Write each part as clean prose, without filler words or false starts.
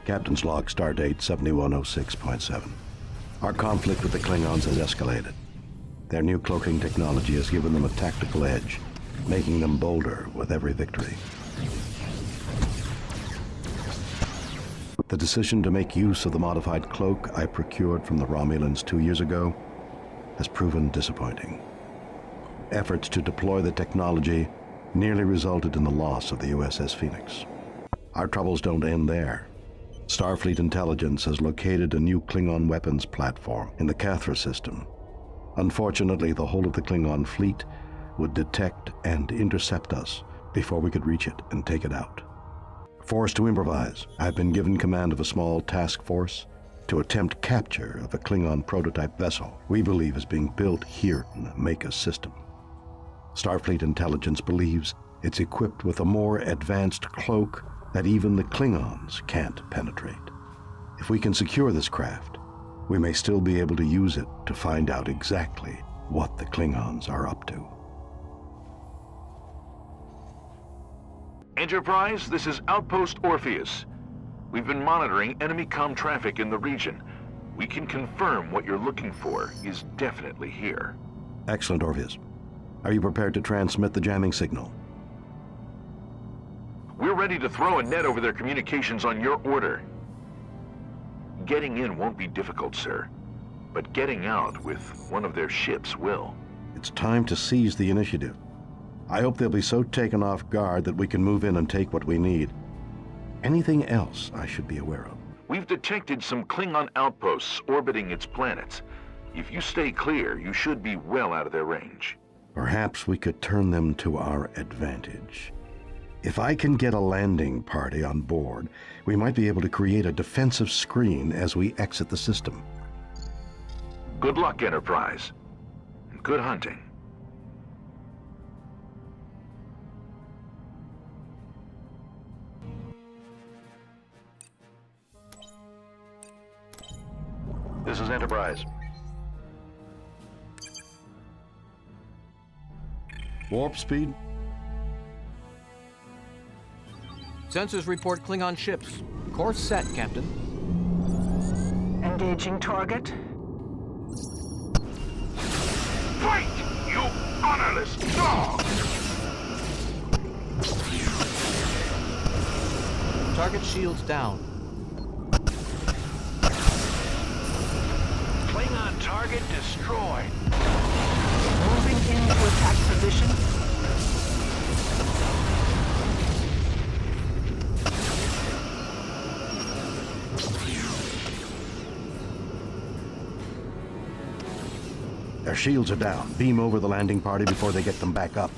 Captain's log, stardate 7106.7. Our conflict with the Klingons has escalated. Their new cloaking technology has given them a tactical edge, making them bolder with every victory. The decision to make use of the modified cloak I procured from the Romulans 2 years ago has proven disappointing. Efforts to deploy the technology nearly resulted in the loss of the USS Phoenix. Our troubles don't end there. Starfleet intelligence has located a new Klingon weapons platform in the Cathra system. Unfortunately, the whole of the Klingon fleet would detect and intercept us before we could reach it and take it out. Forced to improvise, I've been given command of a small task force to attempt capture of a Klingon prototype vessel we believe is being built here in the Maker system. Starfleet intelligence believes it's equipped with a more advanced cloak that even the Klingons can't penetrate. If we can secure this craft, we may still be able to use it to find out exactly what the Klingons are up to. Enterprise, this is Outpost Orpheus. We've been monitoring enemy comm traffic in the region. We can confirm what you're looking for is definitely here. Excellent, Orpheus. Are you prepared to transmit the jamming signal? We're ready to throw a net over their communications on your order. Getting in won't be difficult, sir. But getting out with one of their ships will. It's time to seize the initiative. I hope they'll be so taken off guard that we can move in and take what we need. Anything else I should be aware of? We've detected some Klingon outposts orbiting its planets. If you stay clear, you should be well out of their range. Perhaps we could turn them to our advantage. If I can get a landing party on board, we might be able to create a defensive screen as we exit the system. Good luck, Enterprise. And good hunting. This is Enterprise. Warp speed? Sensors report Klingon ships. Course set, Captain. Engaging target. Fight, you honorless dog! Target shields down. Klingon target destroyed. Moving into attack position. Their shields are down. Beam over the landing party before they get them back up.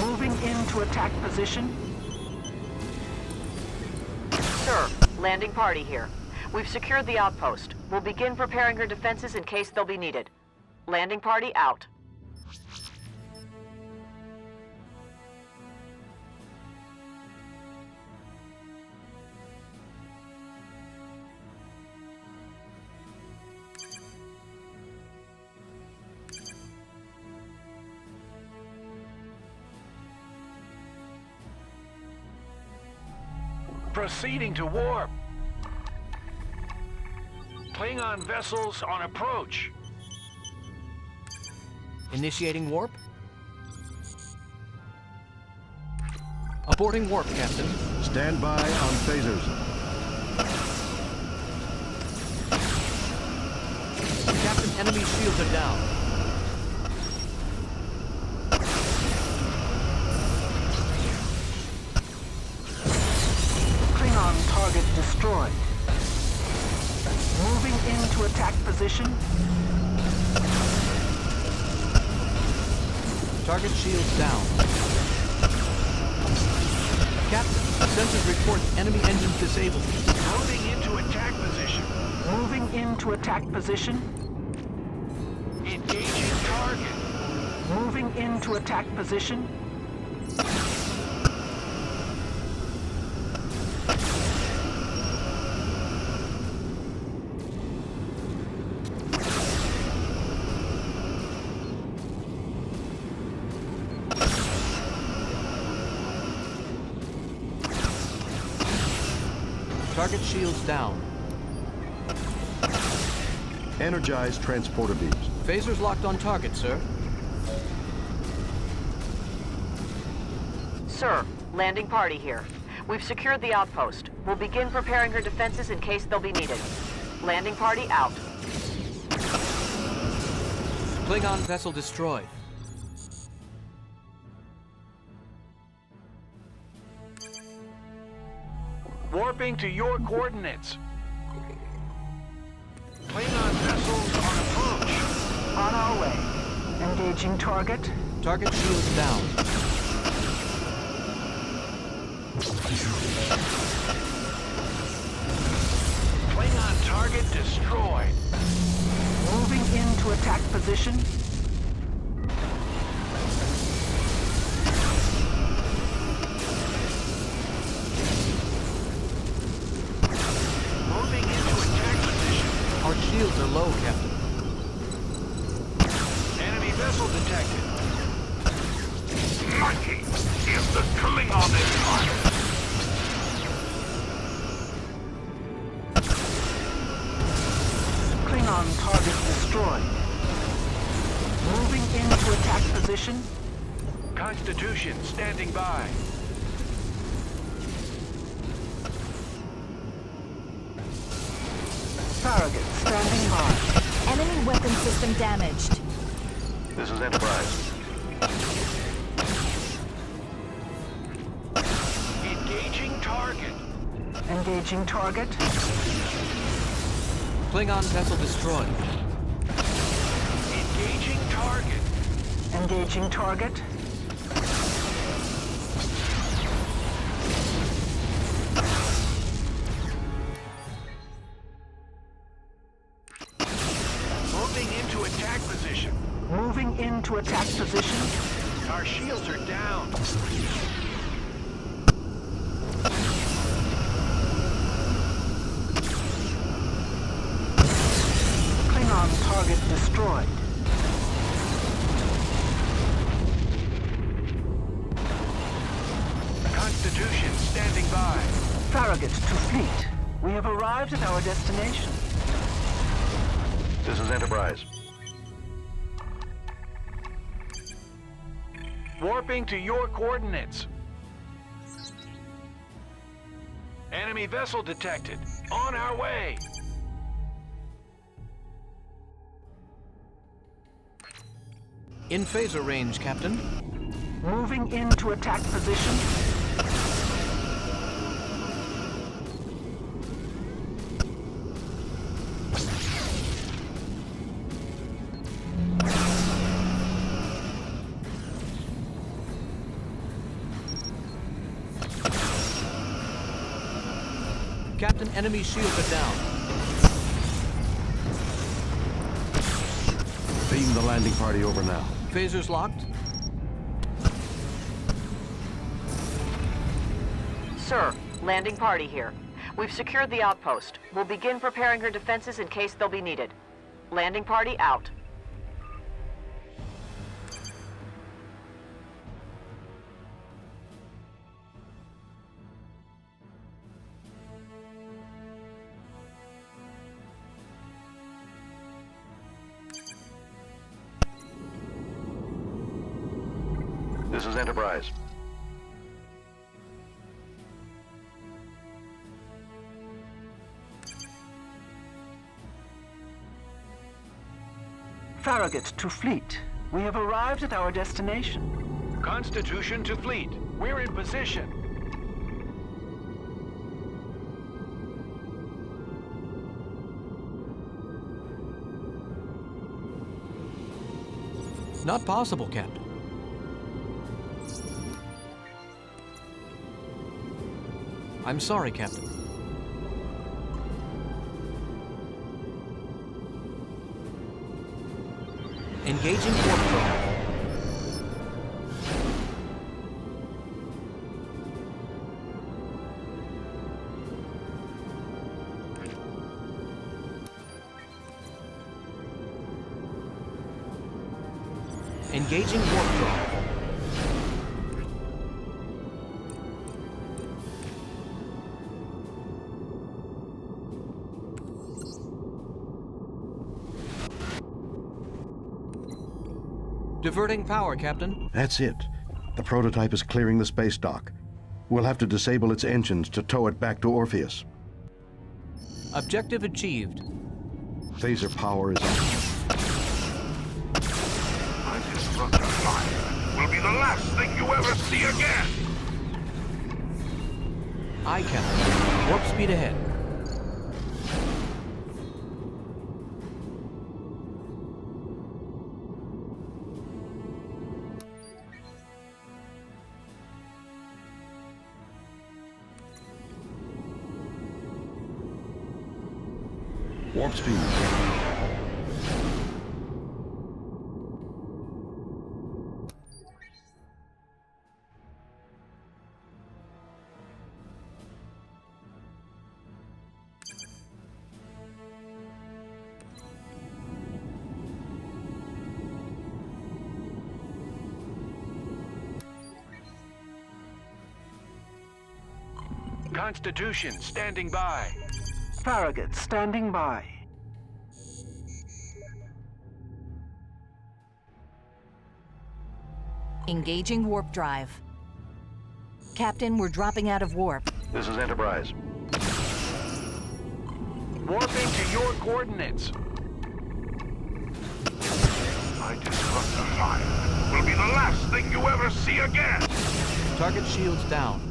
Moving into attack position. Sir, landing party here. We've secured the outpost. We'll begin preparing her defenses in case they'll be needed. Landing party out. Proceeding to warp. Klingon vessels on approach. Initiating warp. Aborting warp, Captain. Stand by on phasers. Captain, enemy shields are down. Klingon target destroyed. Moving into attack position. Target shields down. Captain, sensors report enemy engines disabled. Moving into attack position. Moving into attack position. Engaging target. Moving into attack position. Target shields down. Energize transporter beams. Phasers locked on target, sir. Sir, landing party here. We've secured the outpost. We'll begin preparing her defenses in case they'll be needed. Landing party out. Klingon vessel destroyed. Warping to your coordinates. Klingon vessels on approach. On our way. Engaging target. Target shields down. Klingon target destroyed. Moving into attack position. Moving into attack position. Our shields are low, Captain. Enemy vessel detected. Lucky is the Klingon Empire. Klingon target destroyed. Moving into attack position. Constitution standing by. Farragut standing by. Enemy weapon system damaged. This is Enterprise. Engaging target. Engaging target. Klingon vessel destroyed. Engaging target. Engaging target. Moving into attack position. Moving into attack position. Our shields are down. Klingon target destroyed. Constitution standing by. Farragut to fleet. We have arrived at our destination. This is Enterprise. Warping to your coordinates. Enemy vessel detected. On our way. In phaser range, Captain. Moving into attack position. Captain, enemy shields are down. Beam the landing party over now. Phasers locked. Sir, landing party here. We've secured the outpost. We'll begin preparing her defenses in case they'll be needed. Landing party out. This is Enterprise. Farragut to fleet. We have arrived at our destination. Constitution to fleet. We're in position. Not possible, Captain. I'm sorry, Captain. Engaging warp drive. Engaging warp drive. Diverting power, Captain. That's it. The prototype is clearing the space dock. We'll have to disable its engines to tow it back to Orpheus. Objective achieved. Phaser power is up. My disruptor fire will be the last thing you ever see again! Aye, Captain. Warp speed ahead. Warp speed. Constitution, standing by. Farragut, standing by. Engaging warp drive. Captain, we're dropping out of warp. This is Enterprise. Warping to your coordinates. My disruptor fire will be the last thing you ever see again! Target shields down.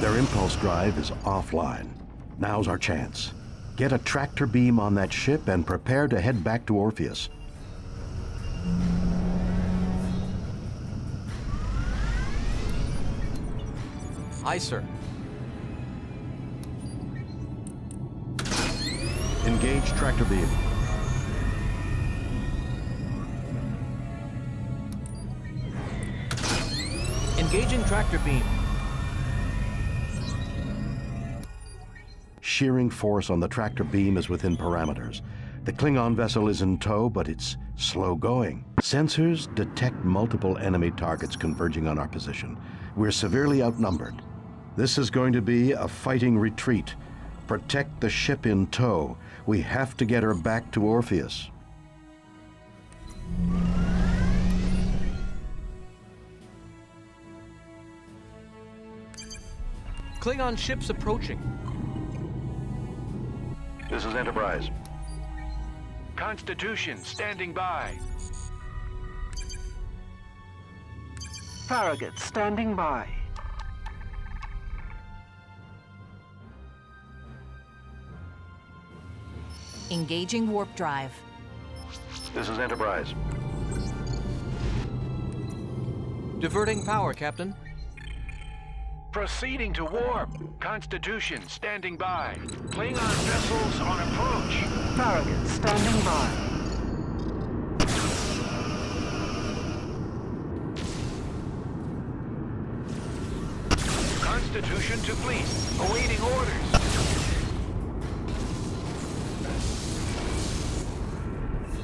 Their impulse drive is offline. Now's our chance. Get a tractor beam on that ship and prepare to head back to Orpheus. Aye, sir. Engage tractor beam. Engaging tractor beam. Shearing force on the tractor beam is within parameters. The Klingon vessel is in tow, but it's slow going. Sensors detect multiple enemy targets converging on our position. We're severely outnumbered. This is going to be a fighting retreat. Protect the ship in tow. We have to get her back to Orpheus. Klingon ships approaching. This is Enterprise. Constitution, standing by. Farragut, standing by. Engaging warp drive. This is Enterprise. Diverting power, Captain. Proceeding to warp. Constitution, standing by. Klingon vessels on approach. Farragut, standing by. Constitution to fleet. Awaiting orders.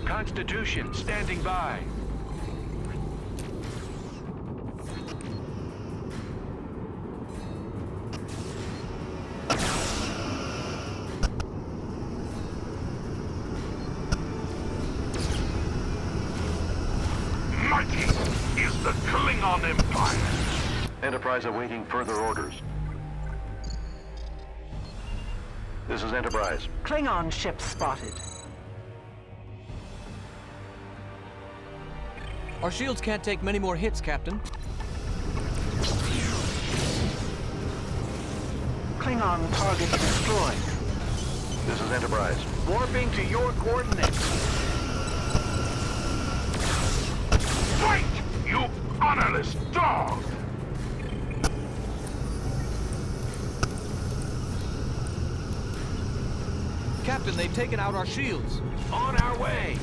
Constitution, standing by. Mighty is the Klingon Empire! Enterprise awaiting further orders. This is Enterprise. Klingon ship spotted. Our shields can't take many more hits, Captain. Klingon target destroyed. This is Enterprise. Warping to your coordinates. Fight, you honorless dog! Captain, they've taken out our shields. On our way.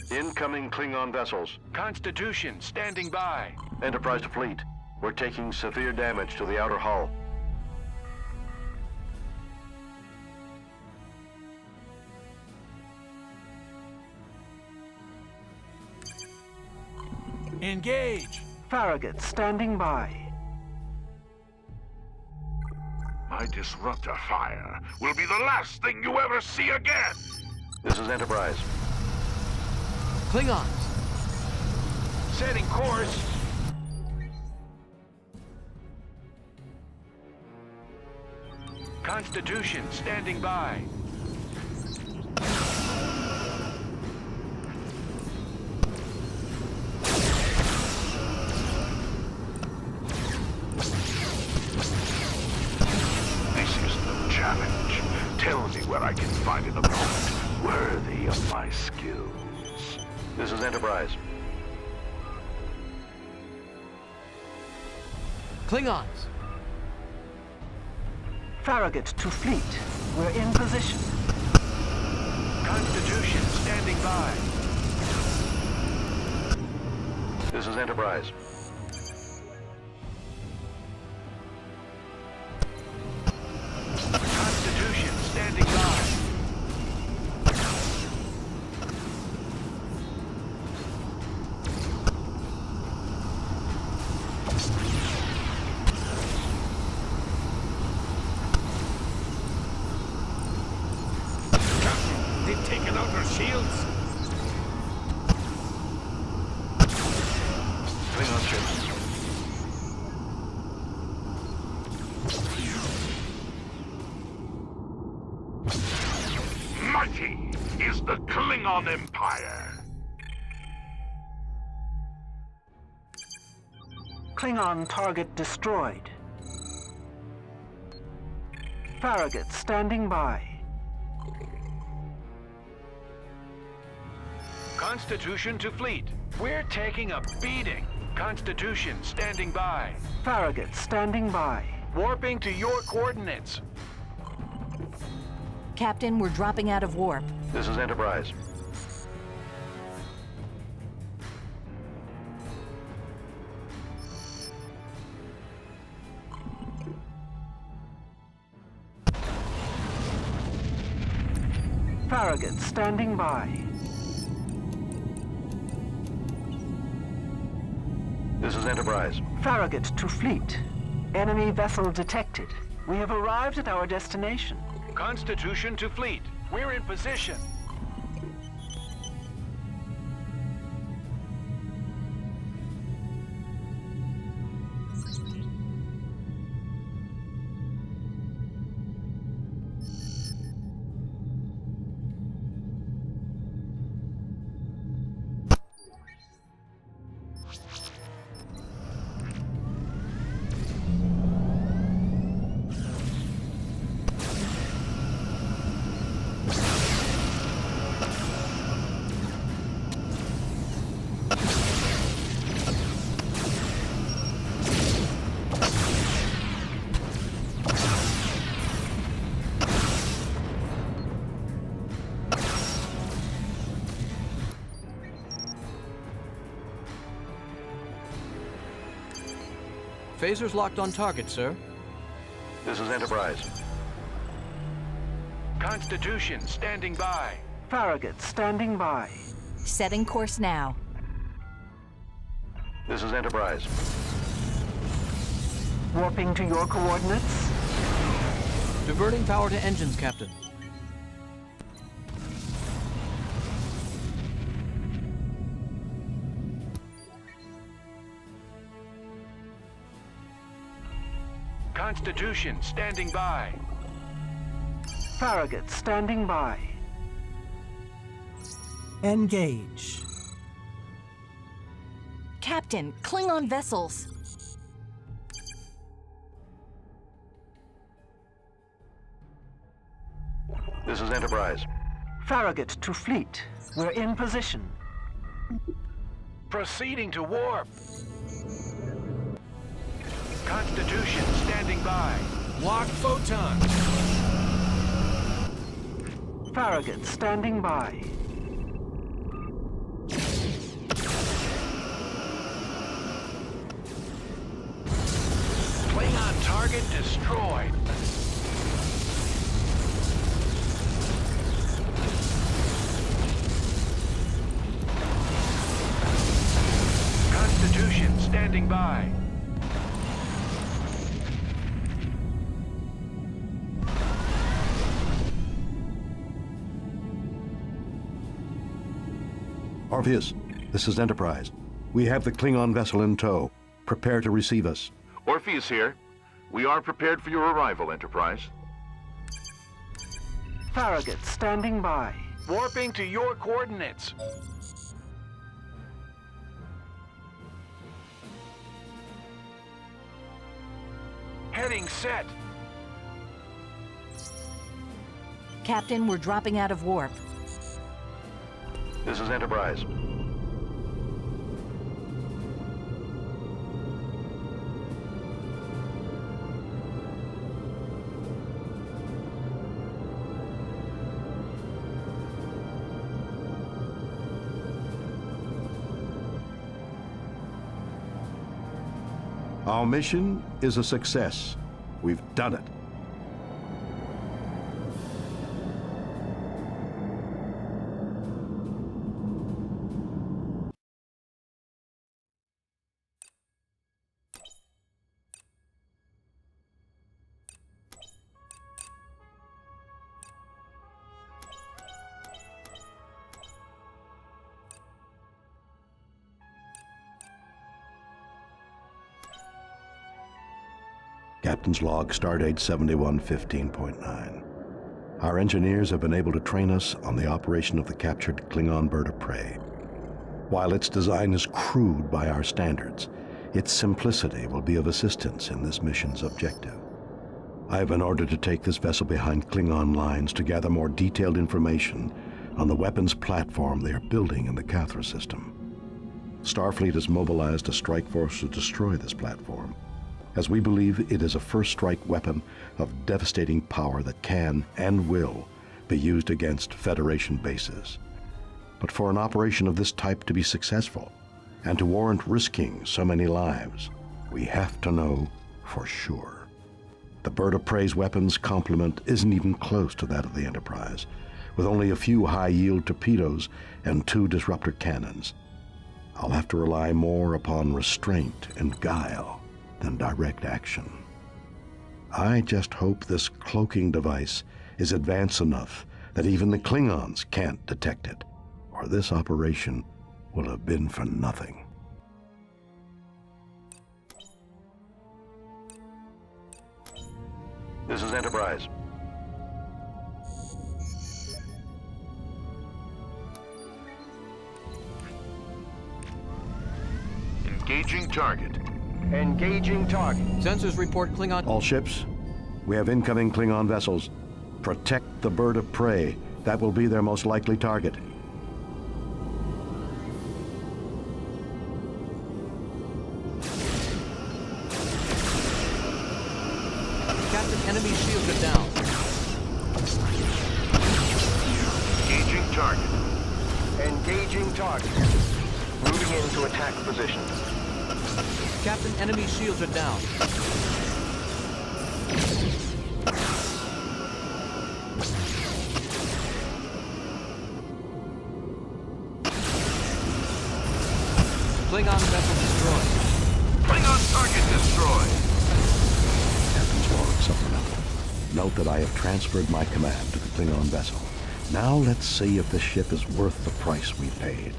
Incoming Klingon vessels. Constitution, standing by. Enterprise to fleet. We're taking severe damage to the outer hull. Engage! Farragut standing by. My disruptor fire will be the last thing you ever see again! This is Enterprise. Klingons! Setting course! Constitution standing by. This is no challenge. Tell me where I can find an opponent worthy of my skills. This is Enterprise. Klingons! Farragut to fleet. We're in position. Constitution standing by. This is Enterprise. Constitution standing by. They've taken out our shields. Klingon ships. Mighty is the Klingon Empire. Klingon target destroyed. Farragut standing by. Constitution to fleet. We're taking a beating. Constitution standing by. Farragut standing by. Warping to your coordinates. Captain, we're dropping out of warp. This is Enterprise. Farragut standing by. This is Enterprise. Farragut to fleet. Enemy vessel detected. We have arrived at our destination. Constitution to fleet. We're in position. Phasers locked on target, sir. This is Enterprise. Constitution standing by. Farragut standing by. Setting course now. This is Enterprise. Warping to your coordinates. Diverting power to engines, Captain. Constitution standing by. Farragut standing by. Engage. Captain, Klingon vessels. This is Enterprise. Farragut to fleet. We're in position. Proceeding to warp. Constitution standing by. Lock photon. Farragut standing by. Klingon target destroyed. standing by. Orpheus, this is Enterprise. We have the Klingon vessel in tow. Prepare to receive us. Orpheus here. We are prepared for your arrival, Enterprise. Farragut standing by. Warping to your coordinates. Heading set. Captain, we're dropping out of warp. This is Enterprise. Our mission is a success. We've done it. Captain's log, stardate 7115.9. Our engineers have been able to train us on the operation of the captured Klingon bird of prey. While its design is crude by our standards, its simplicity will be of assistance in this mission's objective. I have been ordered to take this vessel behind Klingon lines to gather more detailed information on the weapons platform they are building in the Cathra system. Starfleet has mobilized a strike force to destroy this platform, as we believe it is a first-strike weapon of devastating power that can and will be used against Federation bases. But for an operation of this type to be successful, and to warrant risking so many lives, we have to know for sure. The bird of prey's weapons complement isn't even close to that of the Enterprise, with only a few high-yield torpedoes and 2 disruptor cannons. I'll have to rely more upon restraint and guile than direct action. I just hope this cloaking device is advanced enough that even the Klingons can't detect it, or this operation will have been for nothing. This is Enterprise. Engaging target. Engaging target. Sensors report Klingon... All ships, we have incoming Klingon vessels. Protect the bird of prey. That will be their most likely target. Captain, enemy shields are down. Engaging target. Engaging target. Moving into attack position. Captain, enemy shields are down. Klingon vessel destroyed. Klingon target destroyed. Captain's log supplemental. Note that I have transferred my command to the Klingon vessel. Now let's see if the ship is worth the price we paid.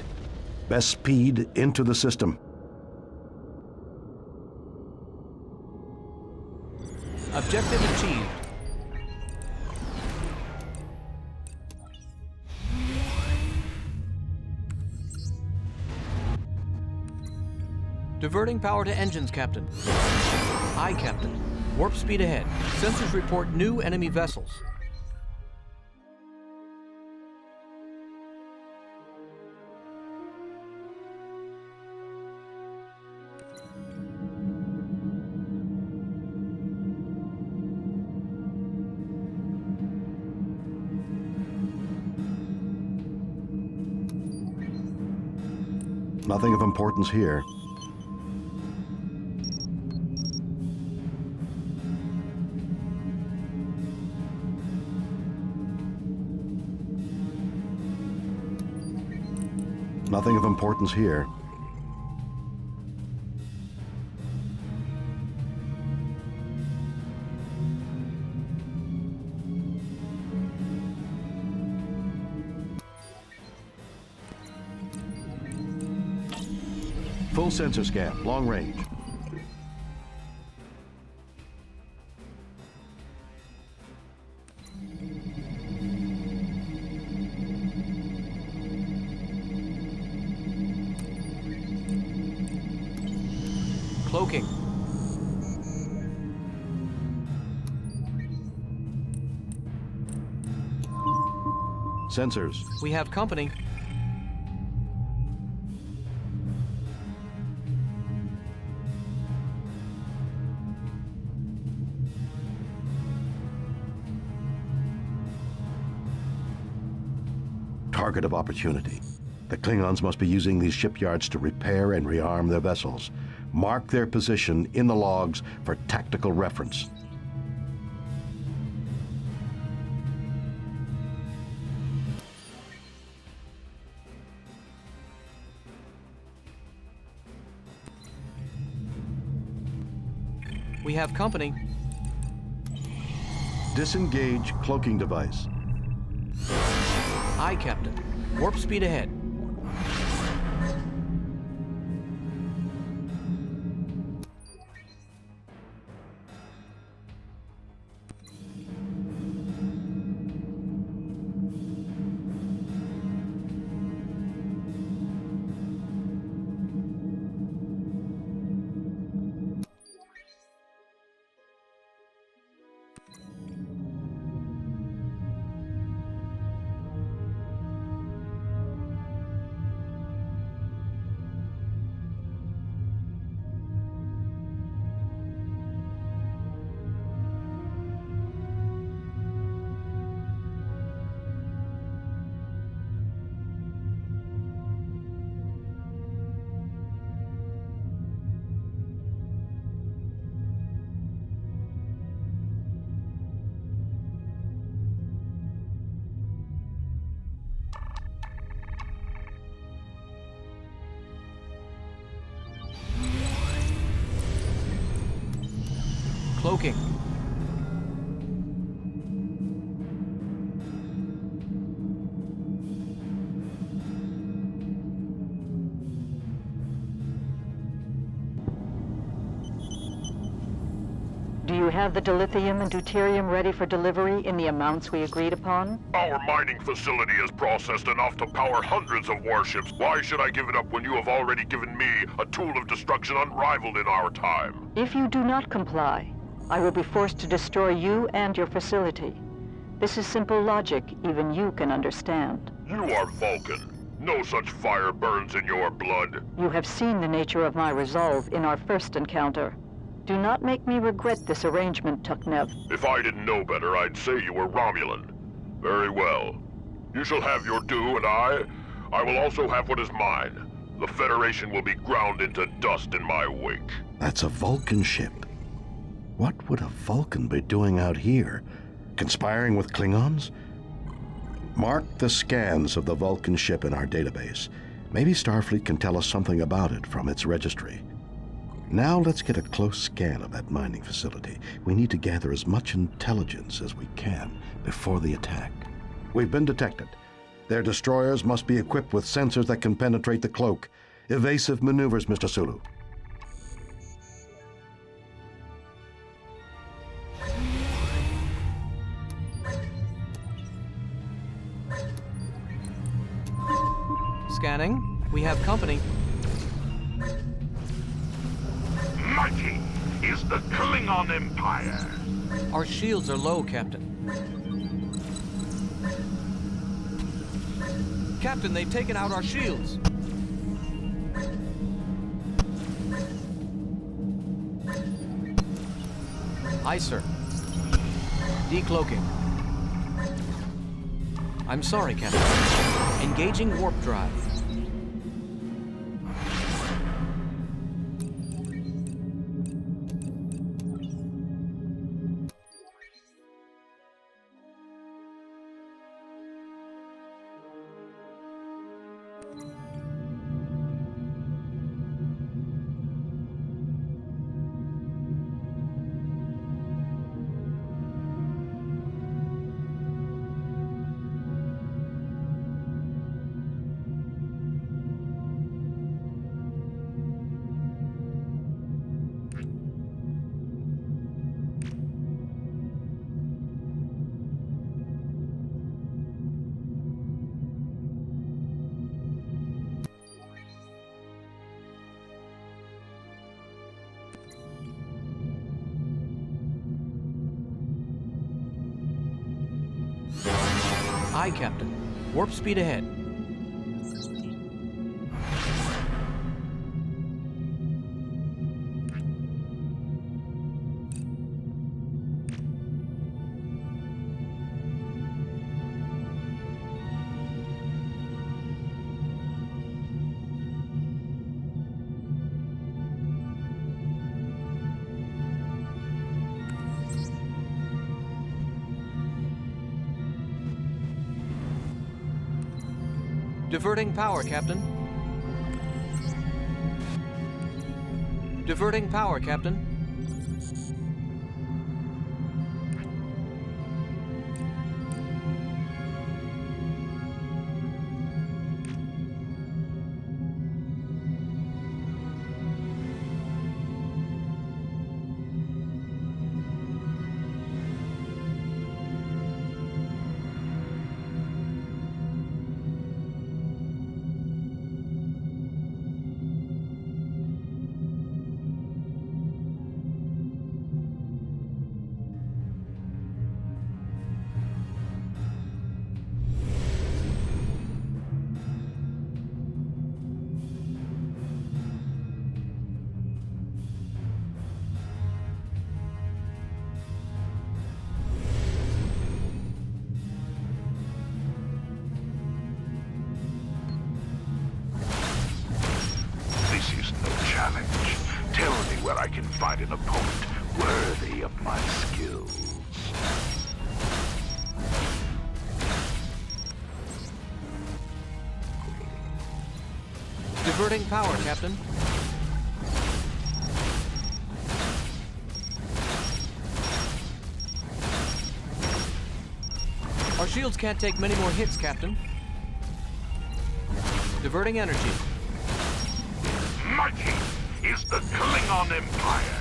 Best speed into the system. Objective achieved. Diverting power to engines, Captain. Aye, Captain. Warp speed ahead. Sensors report new enemy vessels. Nothing of importance here. Nothing of importance here. Full sensor scan, long range. Cloaking. Sensors. We have company. Target of opportunity. The Klingons must be using these shipyards to repair and rearm their vessels. Mark their position in the logs for tactical reference. We have company. Disengage cloaking device. Aye, Captain. Warp speed ahead. Cloaking. Do you have the dilithium and deuterium ready for delivery in the amounts we agreed upon? Our mining facility has processed enough to power hundreds of warships. Why should I give it up when you have already given me a tool of destruction unrivaled in our time? If you do not comply, I will be forced to destroy you and your facility. This is simple logic even you can understand. You are Vulcan. No such fire burns in your blood. You have seen the nature of my resolve in our first encounter. Do not make me regret this arrangement, Tuknev. If I didn't know better, I'd say you were Romulan. Very well. You shall have your due, and I will also have what is mine. The Federation will be ground into dust in my wake. That's a Vulcan ship. What would a Vulcan be doing out here? Conspiring with Klingons? Mark the scans of the Vulcan ship in our database. Maybe Starfleet can tell us something about it from its registry. Now let's get a close scan of that mining facility. We need to gather as much intelligence as we can before the attack. We've been detected. Their destroyers must be equipped with sensors that can penetrate the cloak. Evasive maneuvers, Mr. Sulu. Scanning. We have company. Mighty is the Klingon Empire. Our shields are low, Captain. Captain, they've taken out our shields. Aye, sir. Decloaking. I'm sorry, Captain. Engaging warp drive. Aye, Captain. Warp speed ahead. Diverting power, Captain. Diverting power, Captain. Tell me where I can find an opponent worthy of my skills. Diverting power, Captain. Our shields can't take many more hits, Captain. Diverting energy. Mighty is the Klingon Empire.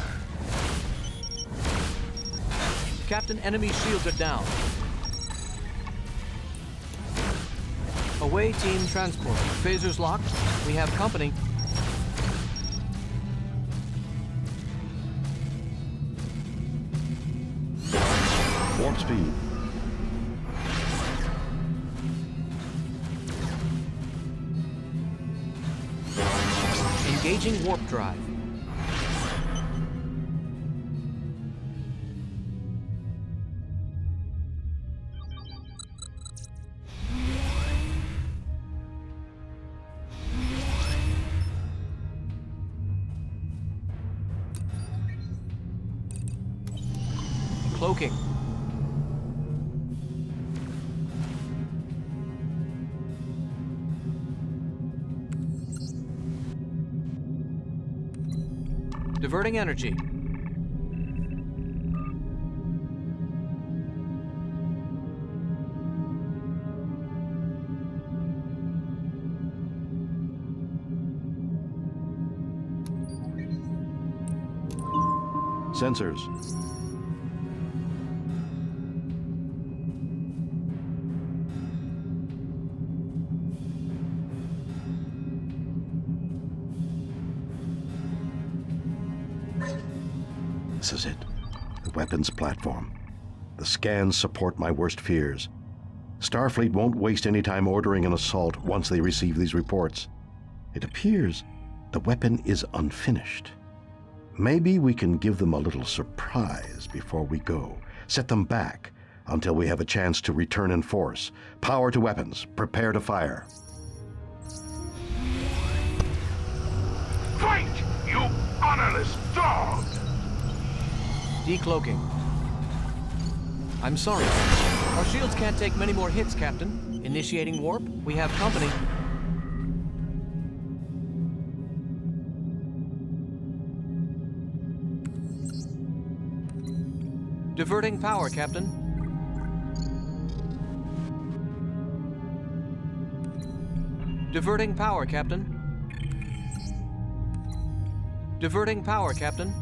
Captain, enemy shields are down. Away team transport. Phasers locked. We have company. Warp speed. Engaging warp drive. Cloaking. Diverting energy. Sensors. This is it. The weapons platform. The scans support my worst fears. Starfleet won't waste any time ordering an assault once they receive these reports. It appears the weapon is unfinished. Maybe we can give them a little surprise before we go. Set them back until we have a chance to return in force. Power to weapons. Prepare to fire. Fight, you honorless dog! Decloaking. I'm sorry. Our shields can't take many more hits, Captain. Initiating warp. We have company. Diverting power, Captain. Diverting power, Captain. Diverting power, Captain.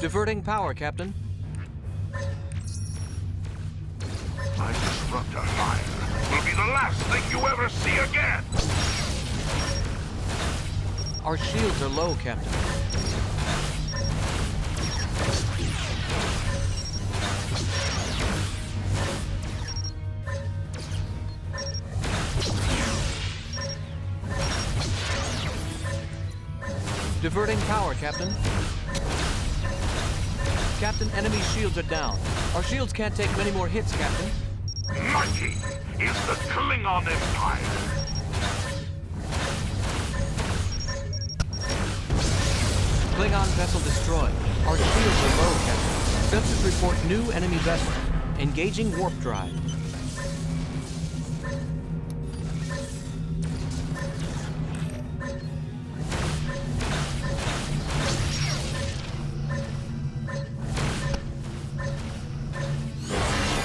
Diverting power, Captain. My disruptor fire will be the last thing you ever see again! Our shields are low, Captain. Diverting power, Captain. Captain, enemy shields are down. Our shields can't take many more hits, Captain. Mighty is the Klingon Empire. Klingon vessel destroyed. Our shields are low, Captain. Sensors report new enemy vessel. Engaging warp drive.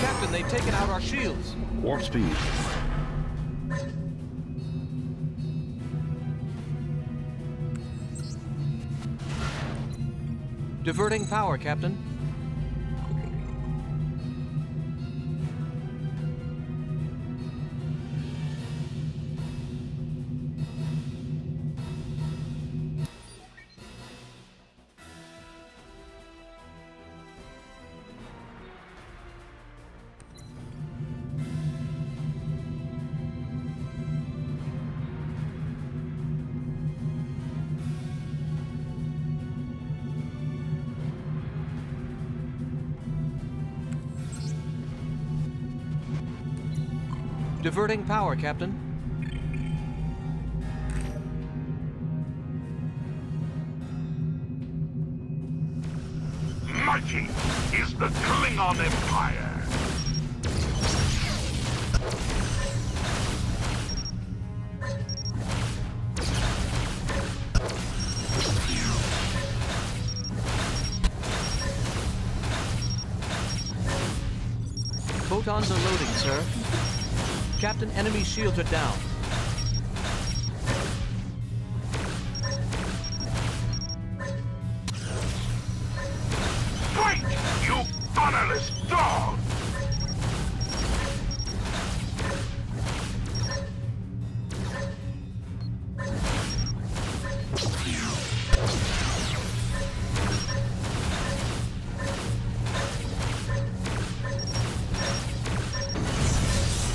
Captain, they've taken out our shields. Warp speed. Diverting power, Captain. Diverting power, Captain. Mighty is the Klingon Empire. Photons are loading, sir. Captain, enemy shields are down. Fight, you honorless dog!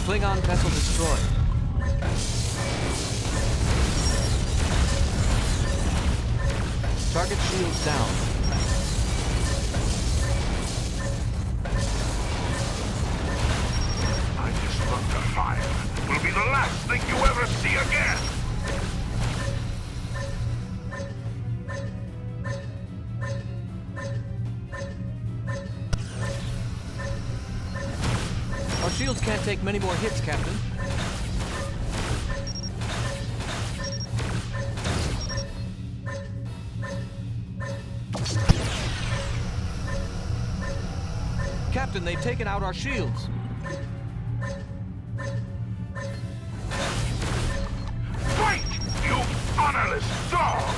Klingon vessel destroyed. Target shields down. I disrupt the fire. Will be the last thing you ever see again. Our shields can't take many more hits, Captain. Captain, they've taken out our shields. Fight, you honorless dog!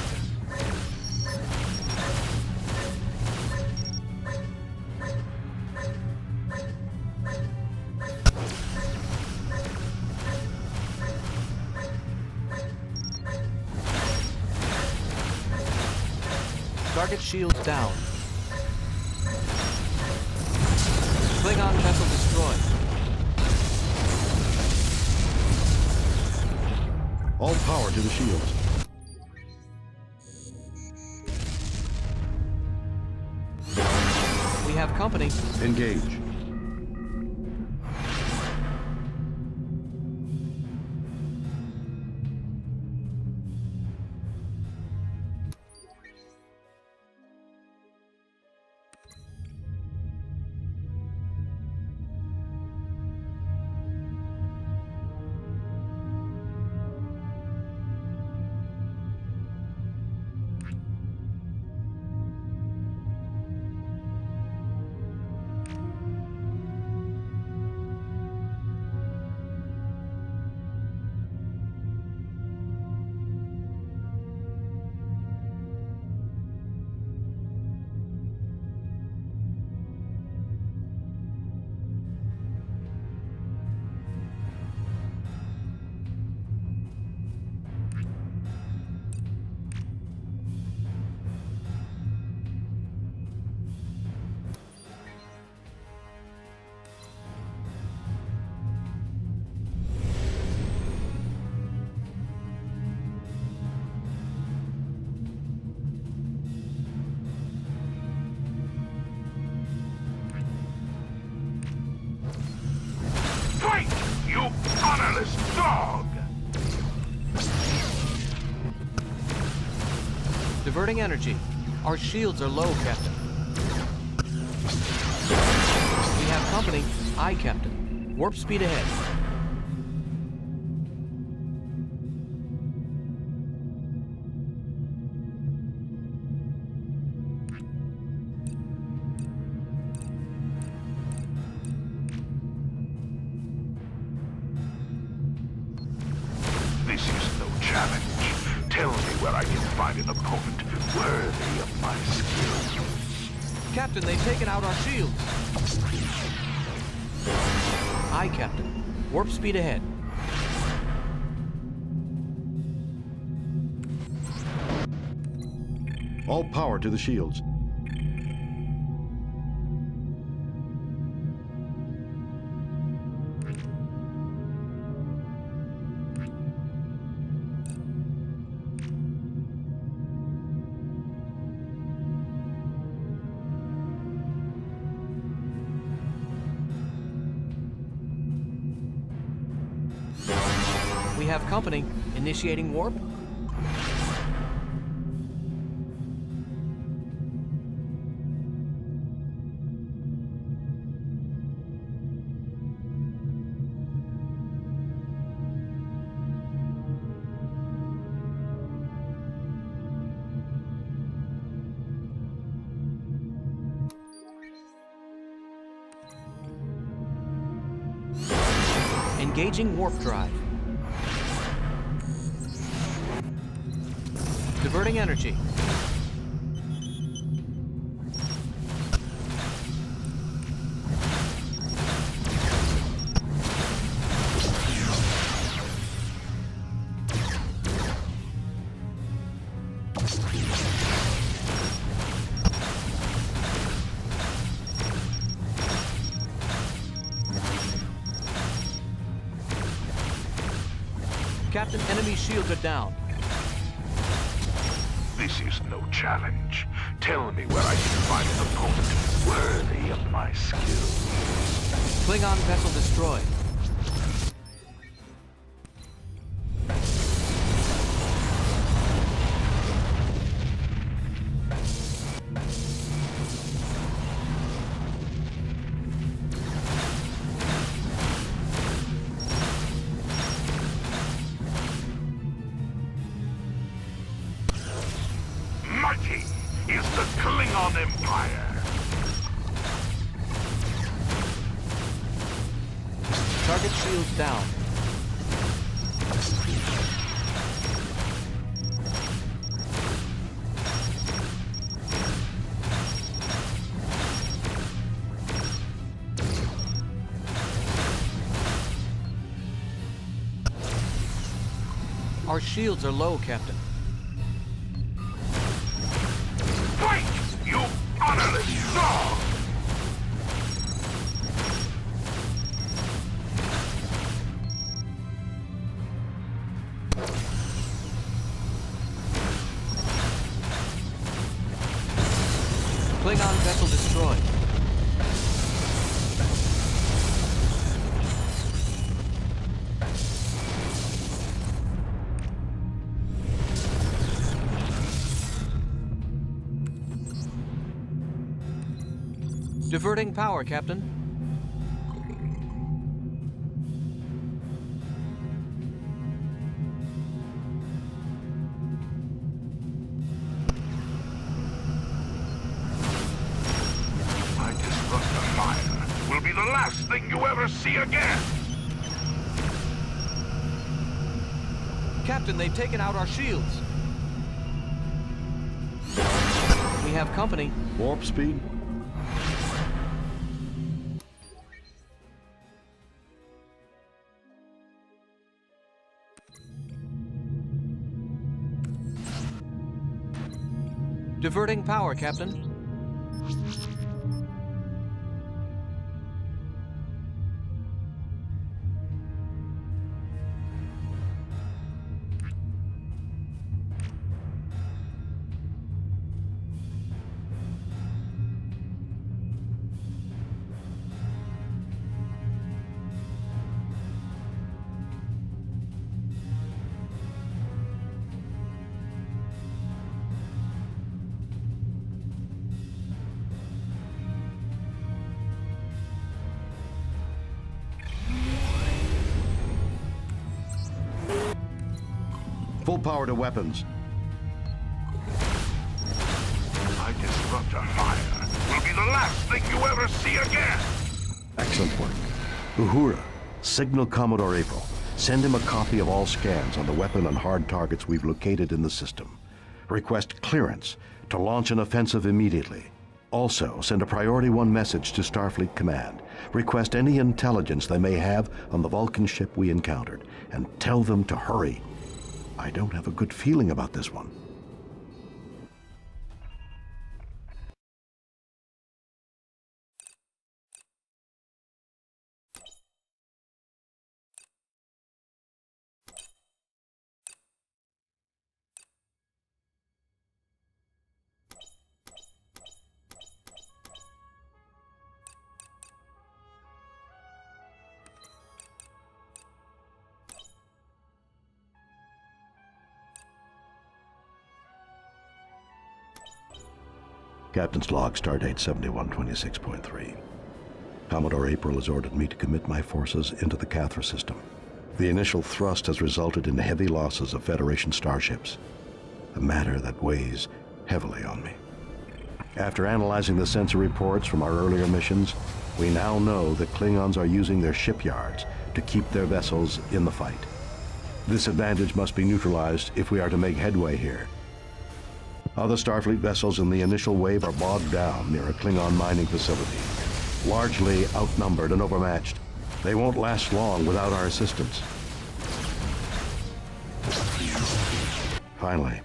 Target shields down. Klingon vessel destroyed. All power to the shields. We have company. Engage. Fight, you honorless dog! Diverting energy. Our shields are low, Captain. We have company. Aye, Captain. Warp speed ahead. This is no challenge. Tell me where I can find an opponent worthy of my skill. Captain, they've taken out our shields. Aye, Captain. Warp speed ahead. All power to the shields. We have company. Initiating warp. Engaging warp drive. Diverting energy. Captain, enemy shields are down. This is no challenge. Tell me where I can find an opponent worthy of my skill. Klingon vessel destroyed. Mighty is the Klingon Empire. Target shields down. Our shields are low, Captain. Fight, you honorless dog! Klingon vessel destroyed. Diverting power, Captain. My disruptor fire will be the last thing you ever see again! Captain, they've taken out our shields. We have company. Warp speed. Diverting power, Captain. Full power to weapons. My disruptor fire will be the last thing you ever see again! Excellent work. Uhura, signal Commodore April. Send him a copy of all scans on the weapon and hard targets we've located in the system. Request clearance to launch an offensive immediately. Also, send a Priority 1 message to Starfleet Command. Request any intelligence they may have on the Vulcan ship we encountered, and tell them to hurry. I don't have a good feeling about this one. Captain's log, stardate 7126.3. Commodore April has ordered me to commit my forces into the Cathra system. The initial thrust has resulted in heavy losses of Federation starships, a matter that weighs heavily on me. After analyzing the sensor reports from our earlier missions, we now know that Klingons are using their shipyards to keep their vessels in the fight. This advantage must be neutralized if we are to make headway here. Other Starfleet vessels in the initial wave are bogged down near a Klingon mining facility, largely outnumbered and overmatched. They won't last long without our assistance. Finally,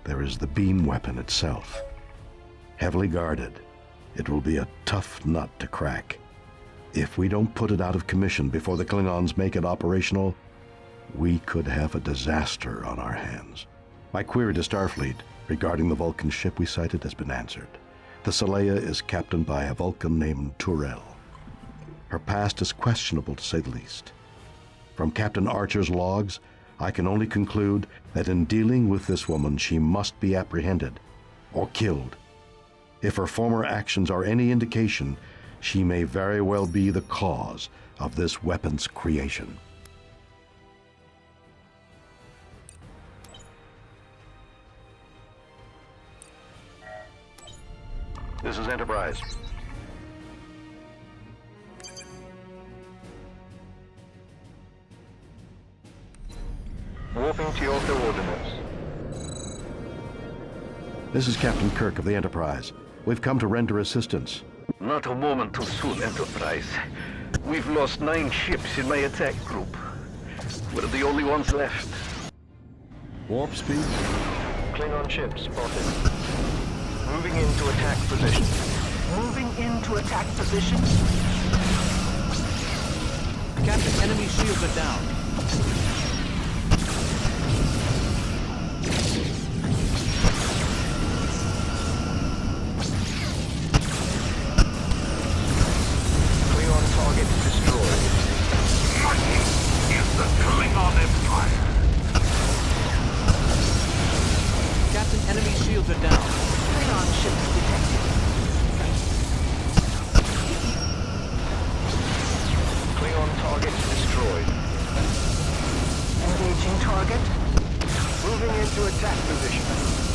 there is the beam weapon itself. Heavily guarded, it will be a tough nut to crack. If we don't put it out of commission before the Klingons make it operational, we could have a disaster on our hands. My query to Starfleet regarding the Vulcan ship we sighted has been answered. The Saleya is captained by a Vulcan named Turel. Her past is questionable, to say the least. From Captain Archer's logs, I can only conclude that in dealing with this woman, she must be apprehended or killed. If her former actions are any indication, she may very well be the cause of this weapon's creation. This is Enterprise. Warping to your coordinates. This is Captain Kirk of the Enterprise. We've come to render assistance. Not a moment too soon, Enterprise. We've lost 9 ships in my attack group. We're the only ones left. Warp speed? Klingon ship spotted. Moving into attack position. Moving into attack position. Captain, enemy shields are down. Klingon target destroyed. Mighty is the Klingon Empire. Captain, enemy shields are down. Klingon ships detected. Klingon target destroyed. Engaging target. Moving into attack position.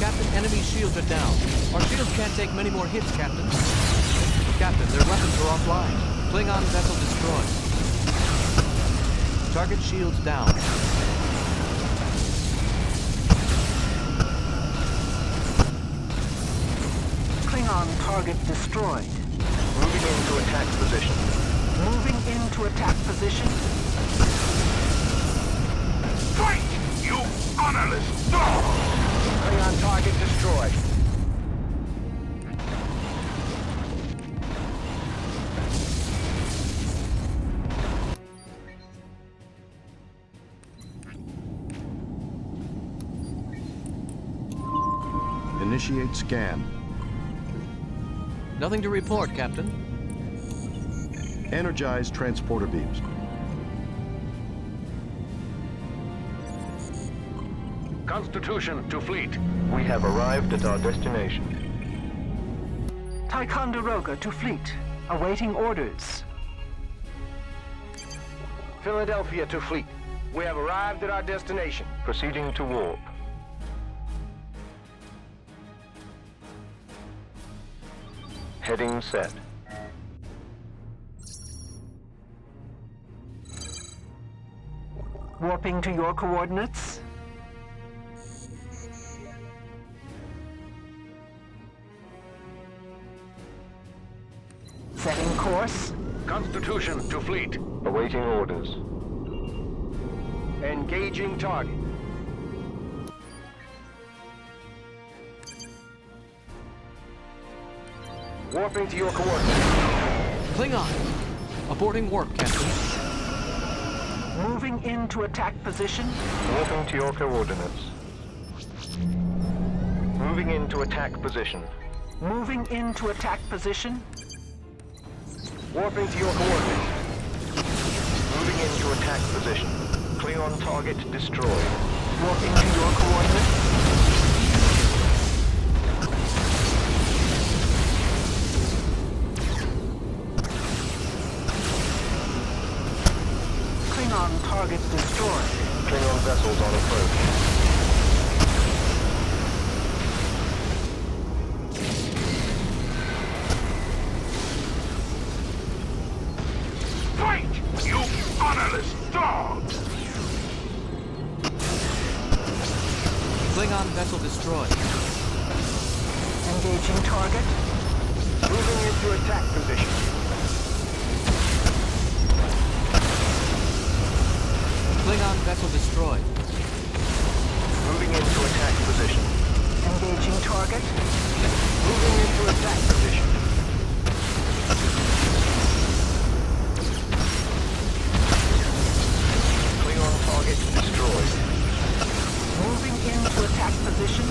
Captain, enemy shields are down. Our shields can't take many more hits, Captain. Captain, their weapons are offline. Klingon vessel destroyed. Target shields down. Klingon target destroyed. Moving into attack position. Moving into attack position. Fight, you honorless dog! Klingon target destroyed. Initiate scan. Nothing to report, Captain. Energize transporter beams. Constitution to fleet. We have arrived at our destination. Ticonderoga to fleet. Awaiting orders. Philadelphia to fleet. We have arrived at our destination. Proceeding to warp. Heading set. Warping to your coordinates. Setting course. Constitution to fleet. Awaiting orders. Engaging target. Warping to your coordinates. Klingon! Aborting warp, Captain. Moving into attack position. Warping to your coordinates. Moving into attack position. Moving into attack position. Warping to your coordinates. Moving into attack position. Klingon target destroyed. Warping to your coordinates. Klingon target destroyed. Klingon vessels on approach. Fight, you honorless dogs! Klingon vessel destroyed. Engaging target. Moving into attack position. Klingon vessel destroyed. Moving into attack position. Engaging target. Moving into attack position. Klingon target destroyed. Moving into attack position.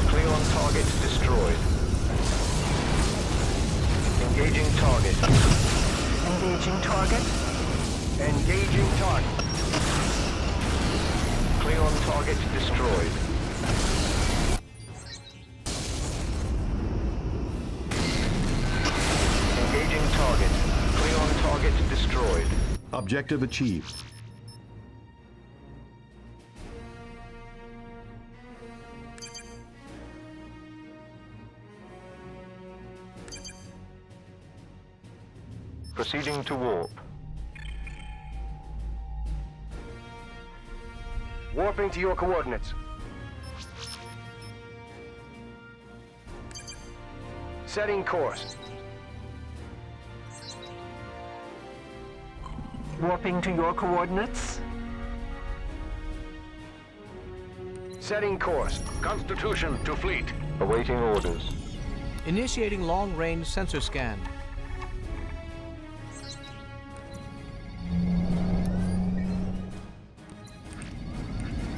Klingon target destroyed. Engaging target. Engaging target. Engaging target. Klingon target destroyed. Engaging target. Klingon target destroyed. Objective achieved. Proceeding to warp. Warping to your coordinates. Setting course. Warping to your coordinates. Setting course. Constitution to fleet. Awaiting orders. Initiating long-range sensor scan.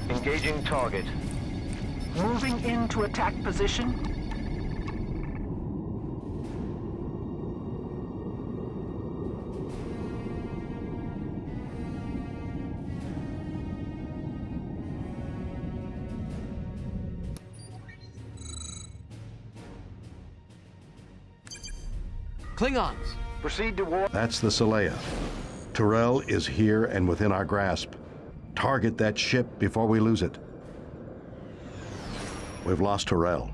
Engaging target. Moving into attack position. Klingons! Proceed to warp. That's the Saleya. Tyrell is here and within our grasp. Target that ship before we lose it. We've lost Tyrell,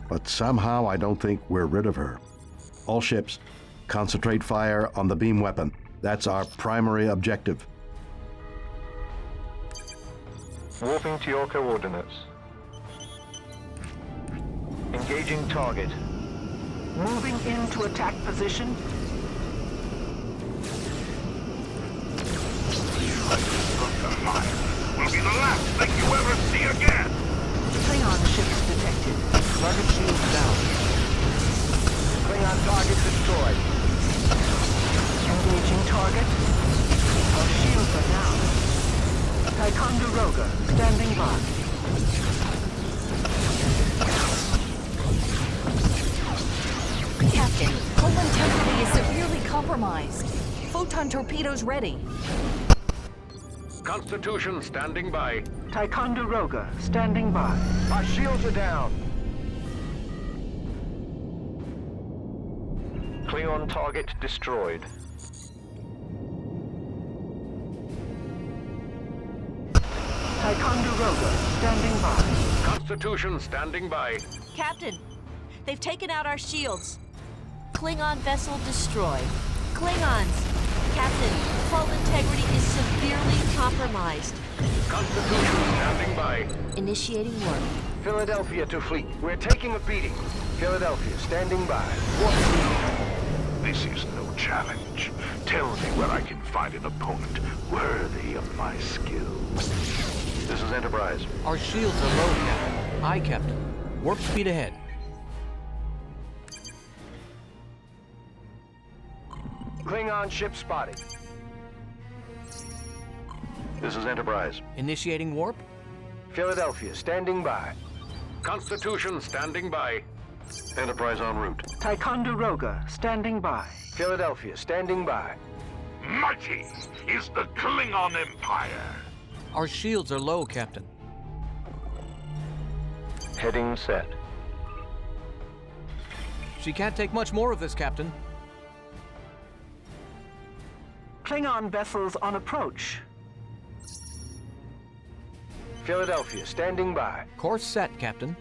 but somehow I don't think we're rid of her. All ships, concentrate fire on the beam weapon. That's our primary objective. Warping to your coordinates. Engaging target. Moving into attack position. Will be the last thing you ever see again! Klingon ships detected. Target shields down. Klingon target destroyed. Engaging target. Our shields are down. Ticonderoga, standing by. Captain, hull integrity is severely compromised. Photon torpedoes ready. Constitution standing by. Ticonderoga, standing by. Our shields are down. Klingon target destroyed. Ticonderoga, standing by. Constitution standing by. Captain, they've taken out our shields. Klingon vessel destroyed. Klingons. Captain, hull integrity is severely compromised. Constitution standing by. Initiating warp. Philadelphia to fleet. We're taking a beating. Philadelphia standing by. This is no challenge. Tell me where I can find an opponent worthy of my skills. This is Enterprise. Our shields are low, Captain. Aye, Captain. Warp speed ahead. Klingon ship spotted. This is Enterprise. Initiating warp. Philadelphia standing by. Constitution standing by. Enterprise en route. Ticonderoga, standing by. Philadelphia standing by. Mighty is the Klingon Empire. Our shields are low, Captain. Heading set. She can't take much more of this, Captain. Klingon vessels on approach. Philadelphia standing by. Course set, Captain.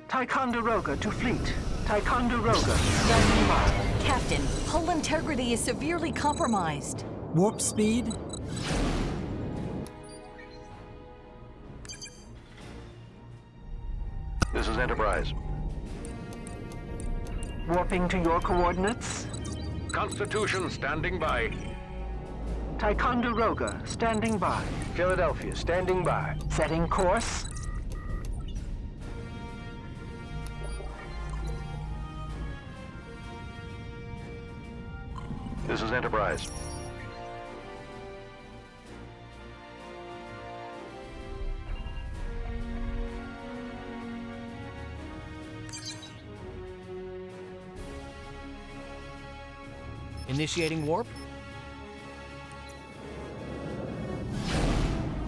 Ticonderoga to fleet. Ticonderoga, standing by. Captain, hull integrity is severely compromised. Warp speed. This is Enterprise. Warping to your coordinates. Constitution standing by. Ticonderoga, standing by. Philadelphia standing by. Setting course. This is Enterprise. Initiating warp.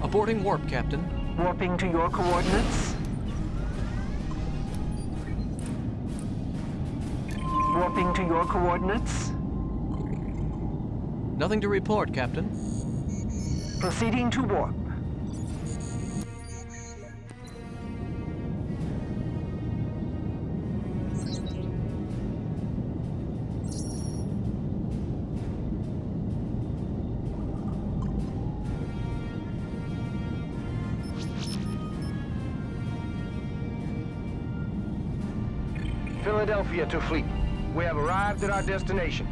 Aborting warp, Captain. Warping to your coordinates. Warping to your coordinates. Nothing to report, Captain. Proceeding to warp. Philadelphia to fleet. We have arrived at our destination.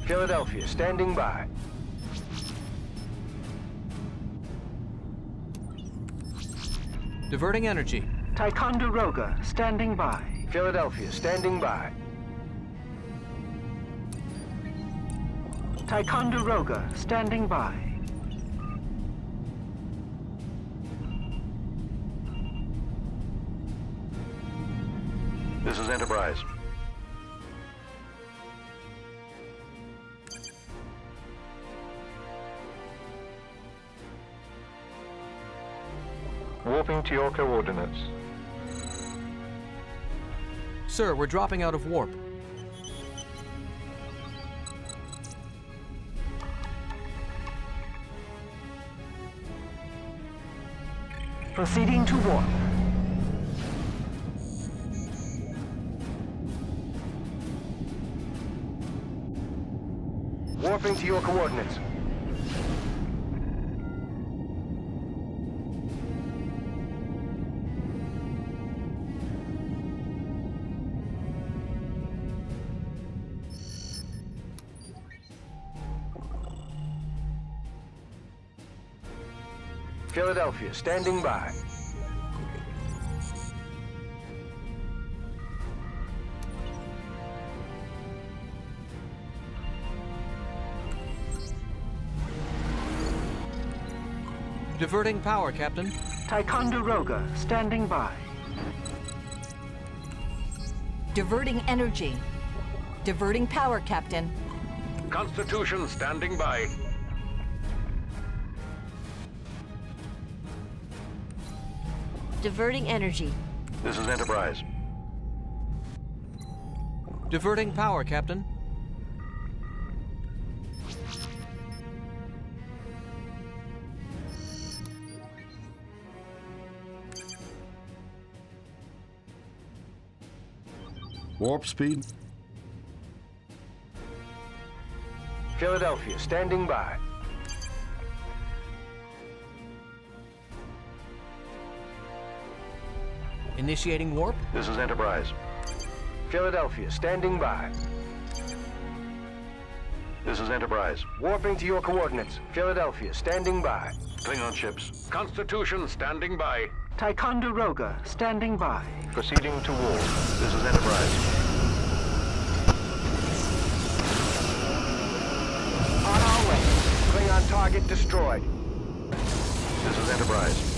Philadelphia standing by. Diverting energy. Ticonderoga, standing by. Philadelphia standing by. Ticonderoga, standing by. This is Enterprise. Warping to your coordinates. Sir, we're dropping out of warp. Proceeding to warp. Warping to your coordinates. Philadelphia standing by. Diverting power, Captain. Ticonderoga, standing by. Diverting energy. Diverting power, Captain. Constitution standing by. Diverting energy. This is Enterprise. Diverting power, Captain. Warp speed? Philadelphia, standing by. Initiating warp. This is Enterprise. Philadelphia, standing by. This is Enterprise. Warping to your coordinates. Philadelphia, standing by. Klingon ships. Constitution standing by. Ticonderoga, standing by. Proceeding to war. This is Enterprise. On our way. Klingon target destroyed. This is Enterprise.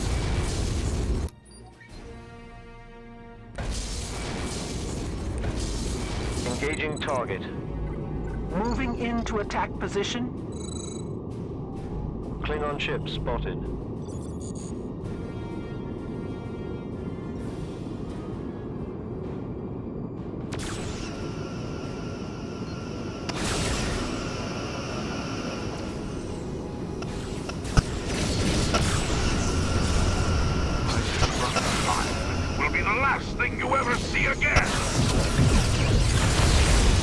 Engaging target. Moving into attack position. Klingon ship spotted. Will be the last thing you ever see again!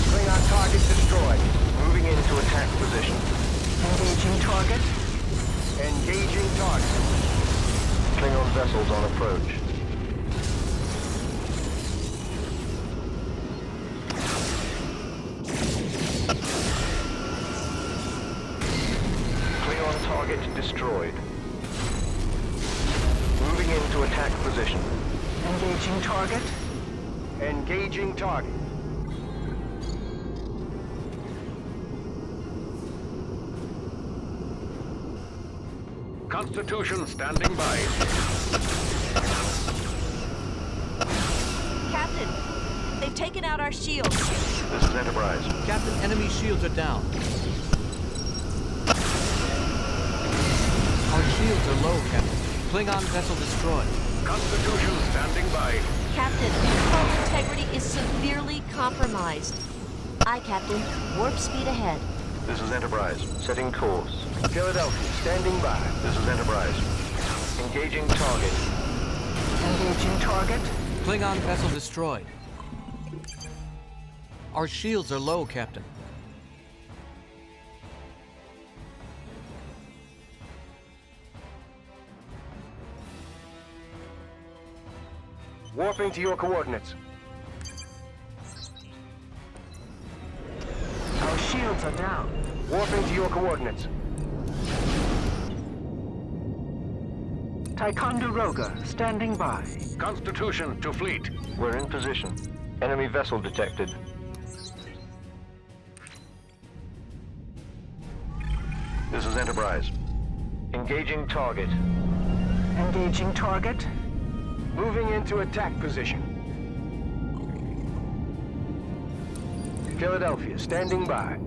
Klingon target destroyed. Moving into attack position. Engaging target. Engaging target. Klingon vessels on approach. Klingon target destroyed. Moving into attack position. Engaging target. Engaging target. Constitution standing by. Captain, they've taken out our shields. This is Enterprise. Captain, enemy shields are down. Our shields are low, Captain. Klingon vessel destroyed. Constitution standing by. Captain, hull integrity is severely compromised. Aye, Captain. Warp speed ahead. This is Enterprise. Setting course. Philadelphia, standing by. This is Enterprise. Engaging target. Engaging target. Klingon vessel destroyed. Our shields are low, Captain. Warping to your coordinates. Our shields are down. Warping to your coordinates. Ticonderoga, standing by. Constitution to fleet. We're in position. Enemy vessel detected. This is Enterprise. Engaging target. Engaging target. Moving into attack position. Philadelphia, standing by.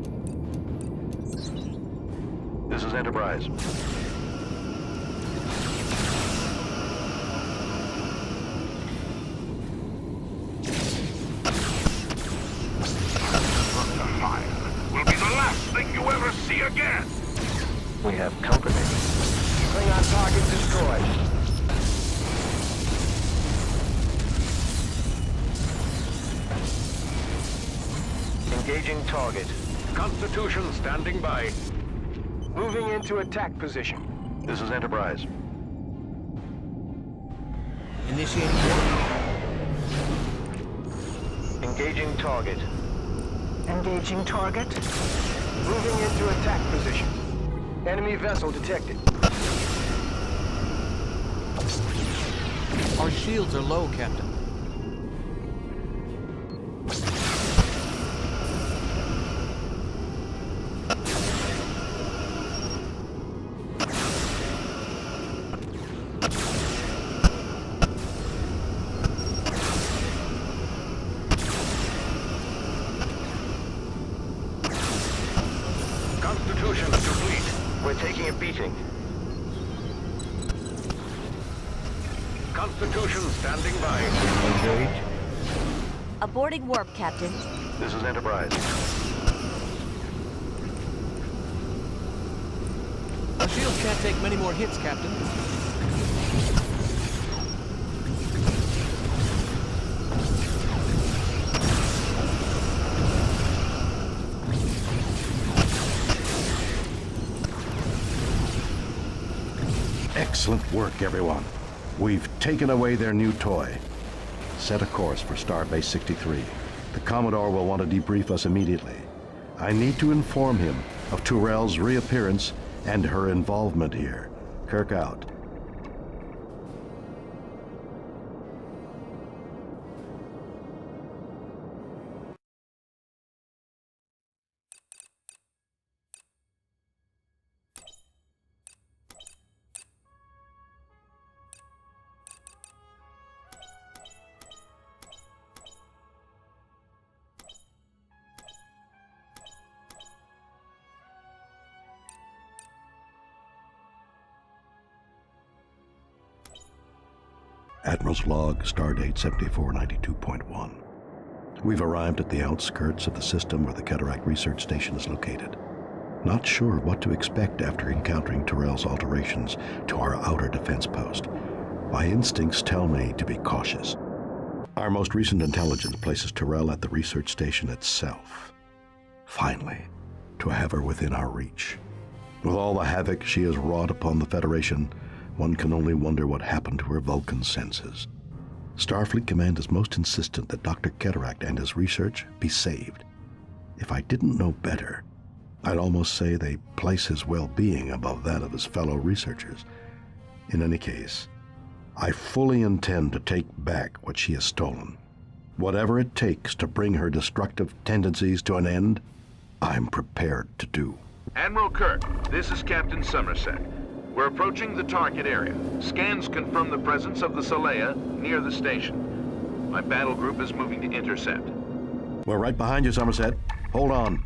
This is Enterprise. Will be the last thing you ever see again! We have company. Klingon target destroyed. Engaging target. Constitution standing by. Moving into attack position. This is Enterprise. Initiating warp. Engaging target. Engaging target. Moving into attack position. Enemy vessel detected. Our shields are low, Captain. taking a beating. Constitution standing by. Engage. Aborting warp, Captain. This is Enterprise. Our shields can't take many more hits, Captain. Excellent work, everyone. We've taken away their new toy. Set a course for Starbase 63. The Commodore will want to debrief us immediately. I need to inform him of Tyrell's reappearance and her involvement here. Kirk out. Admiral's log, stardate 7492.1. We've arrived at the outskirts of the system where the Cataract Research Station is located. Not sure what to expect after encountering Tyrell's alterations to our outer defense post. My instincts tell me to be cautious. Our most recent intelligence places Tyrell at the research station itself. Finally, to have her within our reach. With all the havoc she has wrought upon the Federation, one can only wonder what happened to her Vulcan senses. Starfleet Command is most insistent that Dr. Cataract and his research be saved. If I didn't know better, I'd almost say they place his well-being above that of his fellow researchers. In any case, I fully intend to take back what she has stolen. Whatever it takes to bring her destructive tendencies to an end, I'm prepared to do. Admiral Kirk, this is Captain Somerset. We're approaching the target area. Scans confirm the presence of the Saleya near the station. My battle group is moving to intercept. We're right behind you, Somerset. Hold on.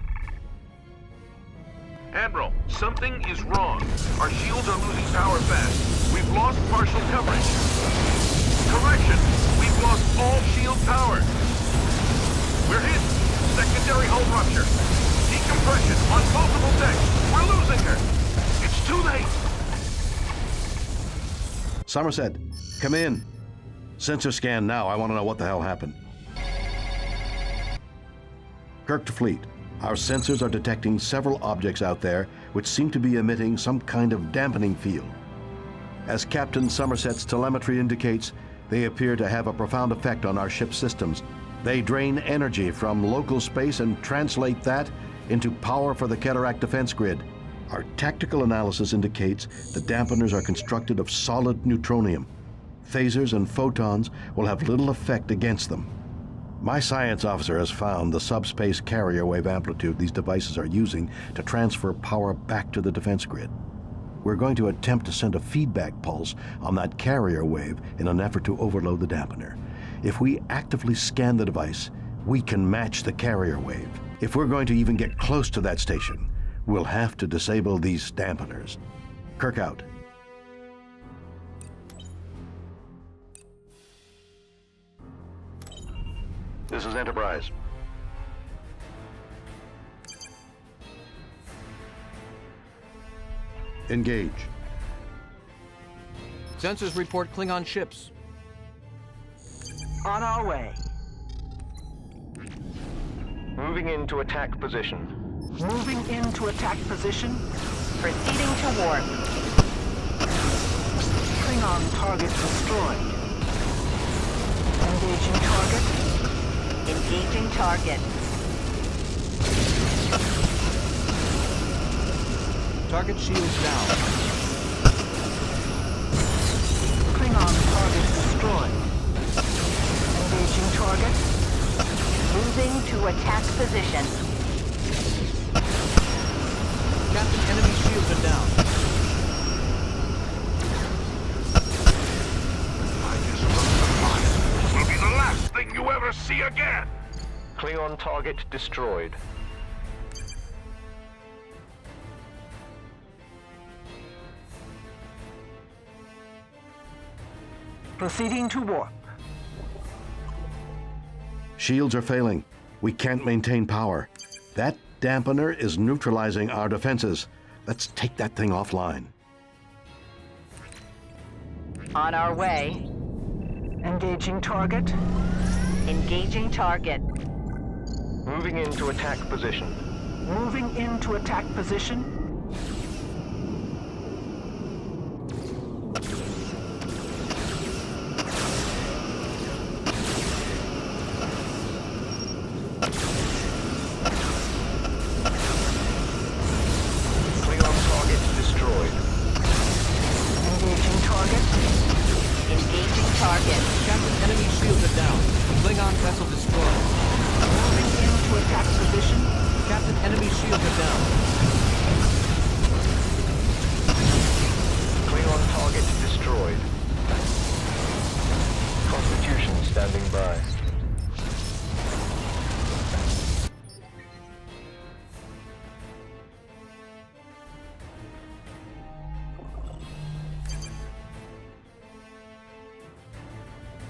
Admiral, something is wrong. Our shields are losing power fast. We've lost partial coverage. Correction! We've lost all shield power. We're hit. Secondary hull rupture. Decompression on multiple decks. We're losing her. It's too late. Somerset, come in. Sensor scan now. I want to know what the hell happened. Kirk to fleet. Our sensors are detecting several objects out there which seem to be emitting some kind of dampening field. As Captain Somerset's telemetry indicates, they appear to have a profound effect on our ship's systems. They drain energy from local space and translate that into power for the Cataract defense grid. Our tactical analysis indicates the dampeners are constructed of solid neutronium. Phasers and photons will have little effect against them. My science officer has found the subspace carrier wave amplitude these devices are using to transfer power back to the defense grid. We're going to attempt to send a feedback pulse on that carrier wave in an effort to overload the dampener. If we actively scan the device, we can match the carrier wave. If we're going to even get close to that station, we'll have to disable these dampeners. Kirk out. This is Enterprise. Engage. Sensors report Klingon ships. On our way. Moving into attack position. Moving into attack position. Proceeding to warp. Klingon target destroyed. Engaging target. Engaging target. Target shields down. Klingon target destroyed. Engaging target. Moving to attack position. Captain, enemy shields are down. I disrupt the fire. Will be the last thing you ever see again. Klingon target destroyed. Proceeding to warp. Shields are failing. We can't maintain power. That dampener is neutralizing our defenses. Let's take that thing offline. On our way. Engaging target. Engaging target. Moving into attack position. Moving into attack position. Klingon target destroyed. Engaging target. Engaging target. Captain, enemy shields are down. Klingon vessel destroyed. Moving into attack position. Captain, enemy shields are down. Klingon target destroyed. Constitution standing by.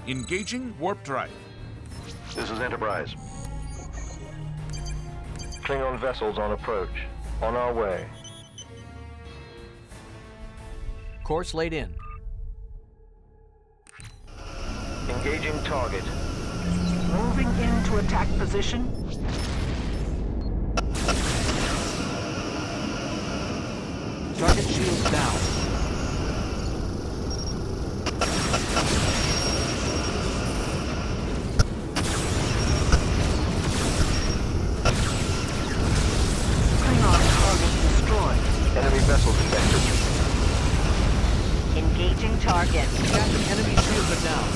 Engaging warp drive. This is Enterprise. Klingon vessels on approach. On our way. Course laid in. Engaging target. Moving into attack position. Target shields down. Klingon target destroyed. Enemy vessel detected. Engaging target. Captain, enemy shields are down.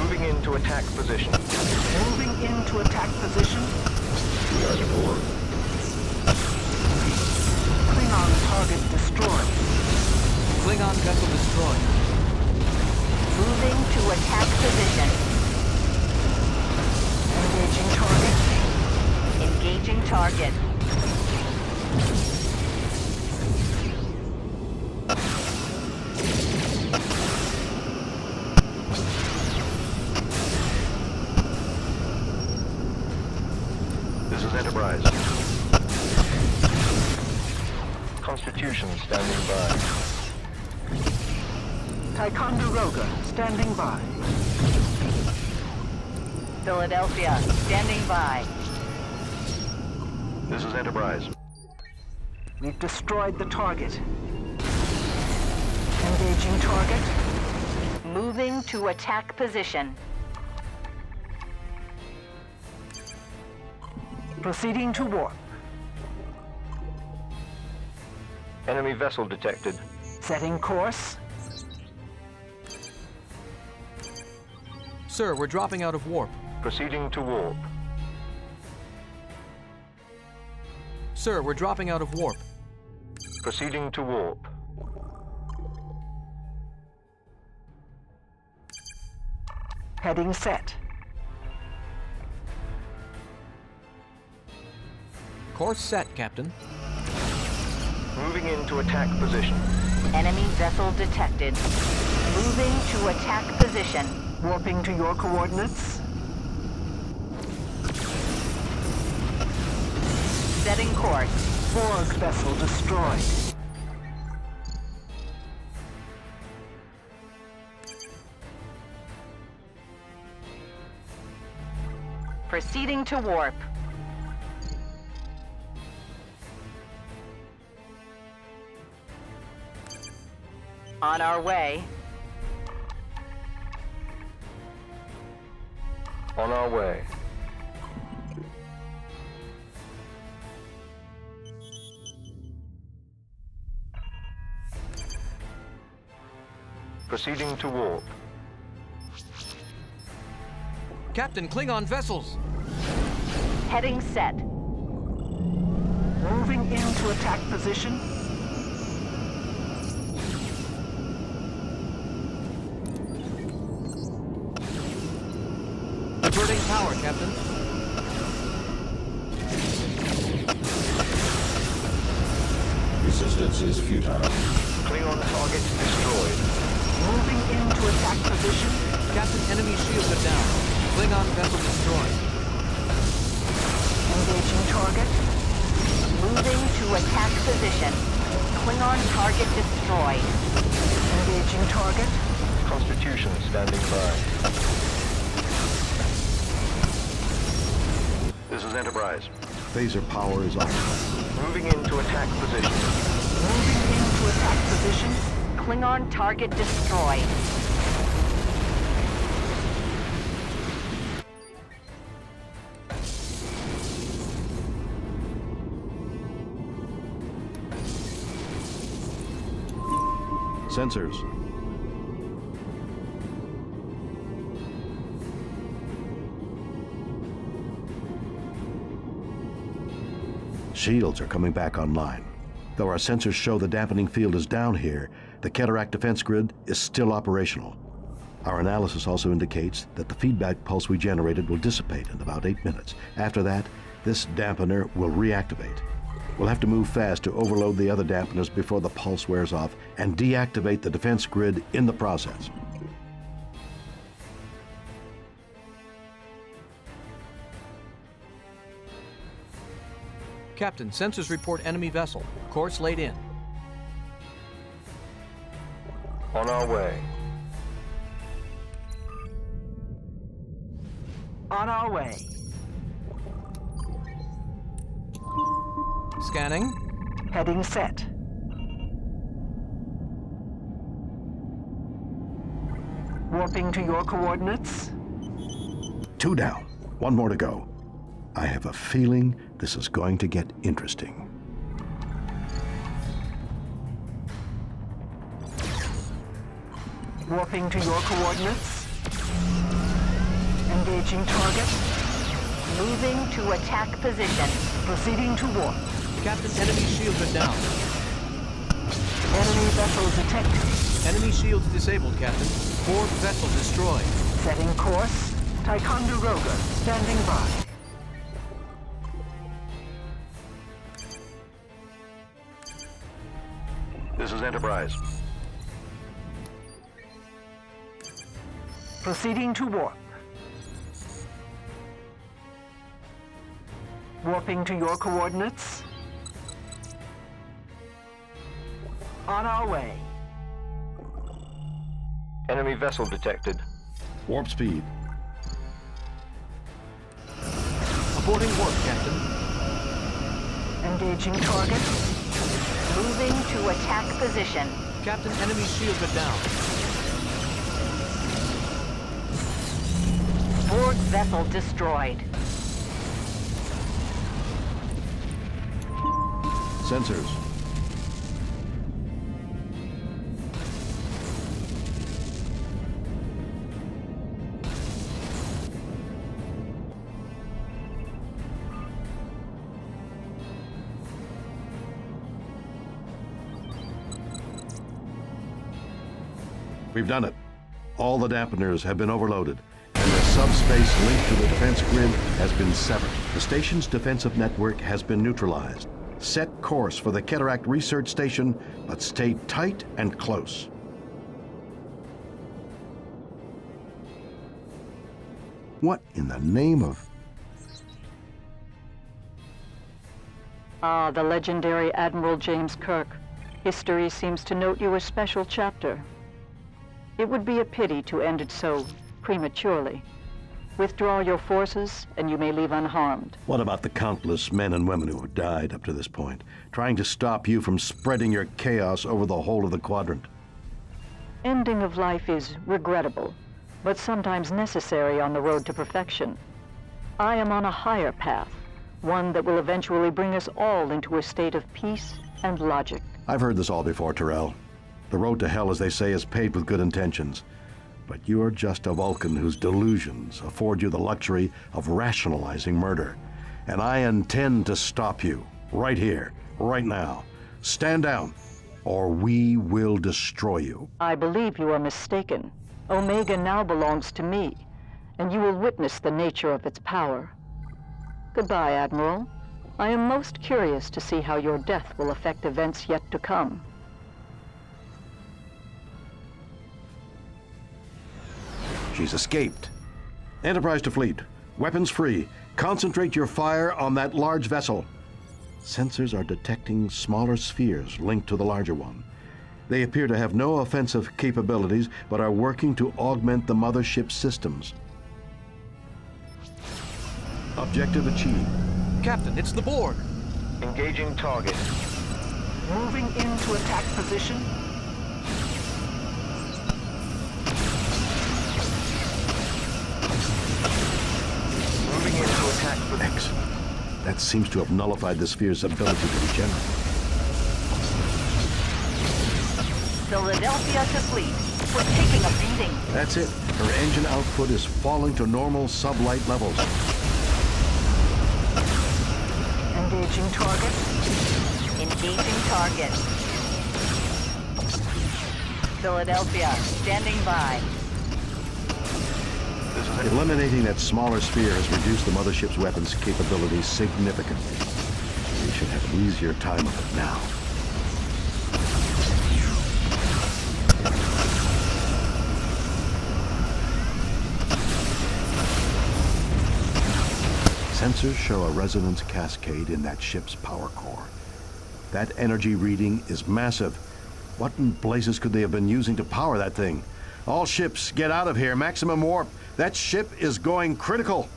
Moving into attack position. Moving into attack position. Klingon target destroyed. Klingon vessel destroyed. Moving to attack position. Engaging target. Engaging target. This is Enterprise. Constitution standing by. Ticonderoga standing by. Philadelphia, standing by. This is Enterprise. We've destroyed the target. Engaging target. Moving to attack position. Proceeding to warp. Enemy vessel detected. Setting course. Sir, we're dropping out of warp. Proceeding to warp. Sir, we're dropping out of warp. Proceeding to warp. Heading set. Course set, Captain. Moving into attack position. Enemy vessel detected. Moving to attack position. Warping to your coordinates. Setting course. Borg vessel destroyed. Proceeding to warp. On our way. On our way. Proceeding to warp. Captain, Klingon vessels! Heading set. Moving into attack position. Diverting power, Captain. Resistance is futile. Klingon target destroyed. attack position. Captain, enemy shields are down. Klingon vessel destroyed. Engaging target. Moving to attack position. Klingon target destroyed. Engaging target. Constitution standing by. This is Enterprise. Phaser power is off. Moving into attack position. Moving into attack position. Klingon target destroyed. Sensors. Shields are coming back online. Though our sensors show the dampening field is down here, the cataract defense grid is still operational. Our analysis also indicates that the feedback pulse we generated will dissipate in about 8 minutes. After that, this dampener will reactivate. We'll have to move fast to overload the other dampeners before the pulse wears off and deactivate the defense grid in the process. Captain, sensors report enemy vessel. Course laid in. On our way. On our way. Scanning. Heading set. Warping to your coordinates. 2 down. 1 more to go. I have a feeling this is going to get interesting. Warping to your coordinates. Engaging target. Moving to attack position. Proceeding to warp. Captain, enemy shields are down. Enemy vessel detected. Enemy shields disabled, Captain. Fourth vessel destroyed. Setting course. Ticonderoga standing by. This is Enterprise. Proceeding to warp. Warping to your coordinates. On our way. Enemy vessel detected. Warp speed. Aborting warp, Captain. Engaging target. Moving to attack position. Captain, enemy shields are down. Fourth vessel destroyed. Sensors. We've done it. All the dampeners have been overloaded, and the subspace link to the defense grid has been severed. The station's defensive network has been neutralized. Set course for the Cataract Research Station, but stay tight and close. What in the name of... Ah, the legendary Admiral James Kirk. History seems to note you a special chapter. It would be a pity to end it so prematurely. Withdraw your forces, and you may leave unharmed. What about the countless men and women who have died up to this point, trying to stop you from spreading your chaos over the whole of the quadrant? Ending of life is regrettable, but sometimes necessary on the road to perfection. I am on a higher path, one that will eventually bring us all into a state of peace and logic. I've heard this all before, Tyrell. The road to hell, as they say, is paved with good intentions. But you're just a Vulcan whose delusions afford you the luxury of rationalizing murder. And I intend to stop you, right here, right now. Stand down, or we will destroy you. I believe you are mistaken. Omega now belongs to me, and you will witness the nature of its power. Goodbye, Admiral. I am most curious to see how your death will affect events yet to come. She's escaped. Enterprise to fleet. Weapons free. Concentrate your fire on that large vessel. Sensors are detecting smaller spheres linked to the larger one. They appear to have no offensive capabilities, but are working to augment the mothership's systems. Objective achieved. Captain, it's the Borg. Engaging target. Moving into attack position. Moving into attack position. Excellent. That seems to have nullified the sphere's ability to regenerate. Philadelphia to fleet. We're taking a beating. That's it. Her engine output is falling to normal sublight levels. Engaging target. Engaging target. Philadelphia, standing by. Eliminating that smaller sphere has reduced the mothership's weapons capabilities significantly. We should have an easier time of it now. Sensors show a resonance cascade in that ship's power core. That energy reading is massive. What in blazes could they have been using to power that thing? All ships, get out of here. Maximum warp. That ship is going critical.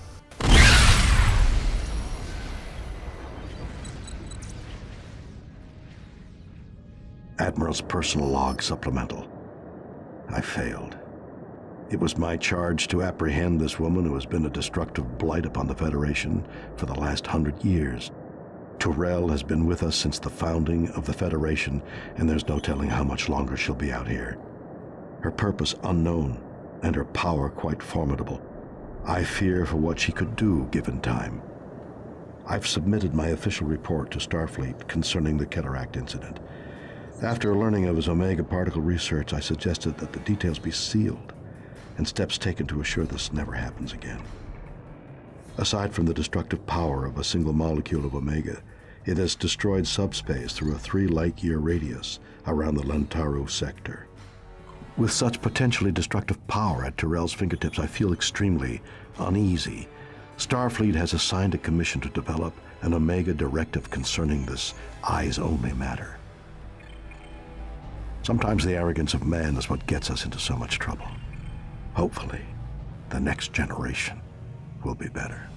Admiral's personal log supplemental. I failed. It was my charge to apprehend this woman who has been a destructive blight upon the Federation for the last 100 years. Tyrell has been with us since the founding of the Federation, and there's no telling how much longer she'll be out here. Her purpose unknown, and her power quite formidable. I fear for what she could do given time. I've submitted my official report to Starfleet concerning the Cataract incident. After learning of his Omega particle research, I suggested that the details be sealed and steps taken to assure this never happens again. Aside from the destructive power of a single molecule of Omega, it has destroyed subspace through a 3 light-year radius around the Lantaro sector. With such potentially destructive power at Tyrell's fingertips, I feel extremely uneasy. Starfleet has assigned a commission to develop an Omega directive concerning this eyes-only matter. Sometimes the arrogance of man is what gets us into so much trouble. Hopefully, the next generation will be better.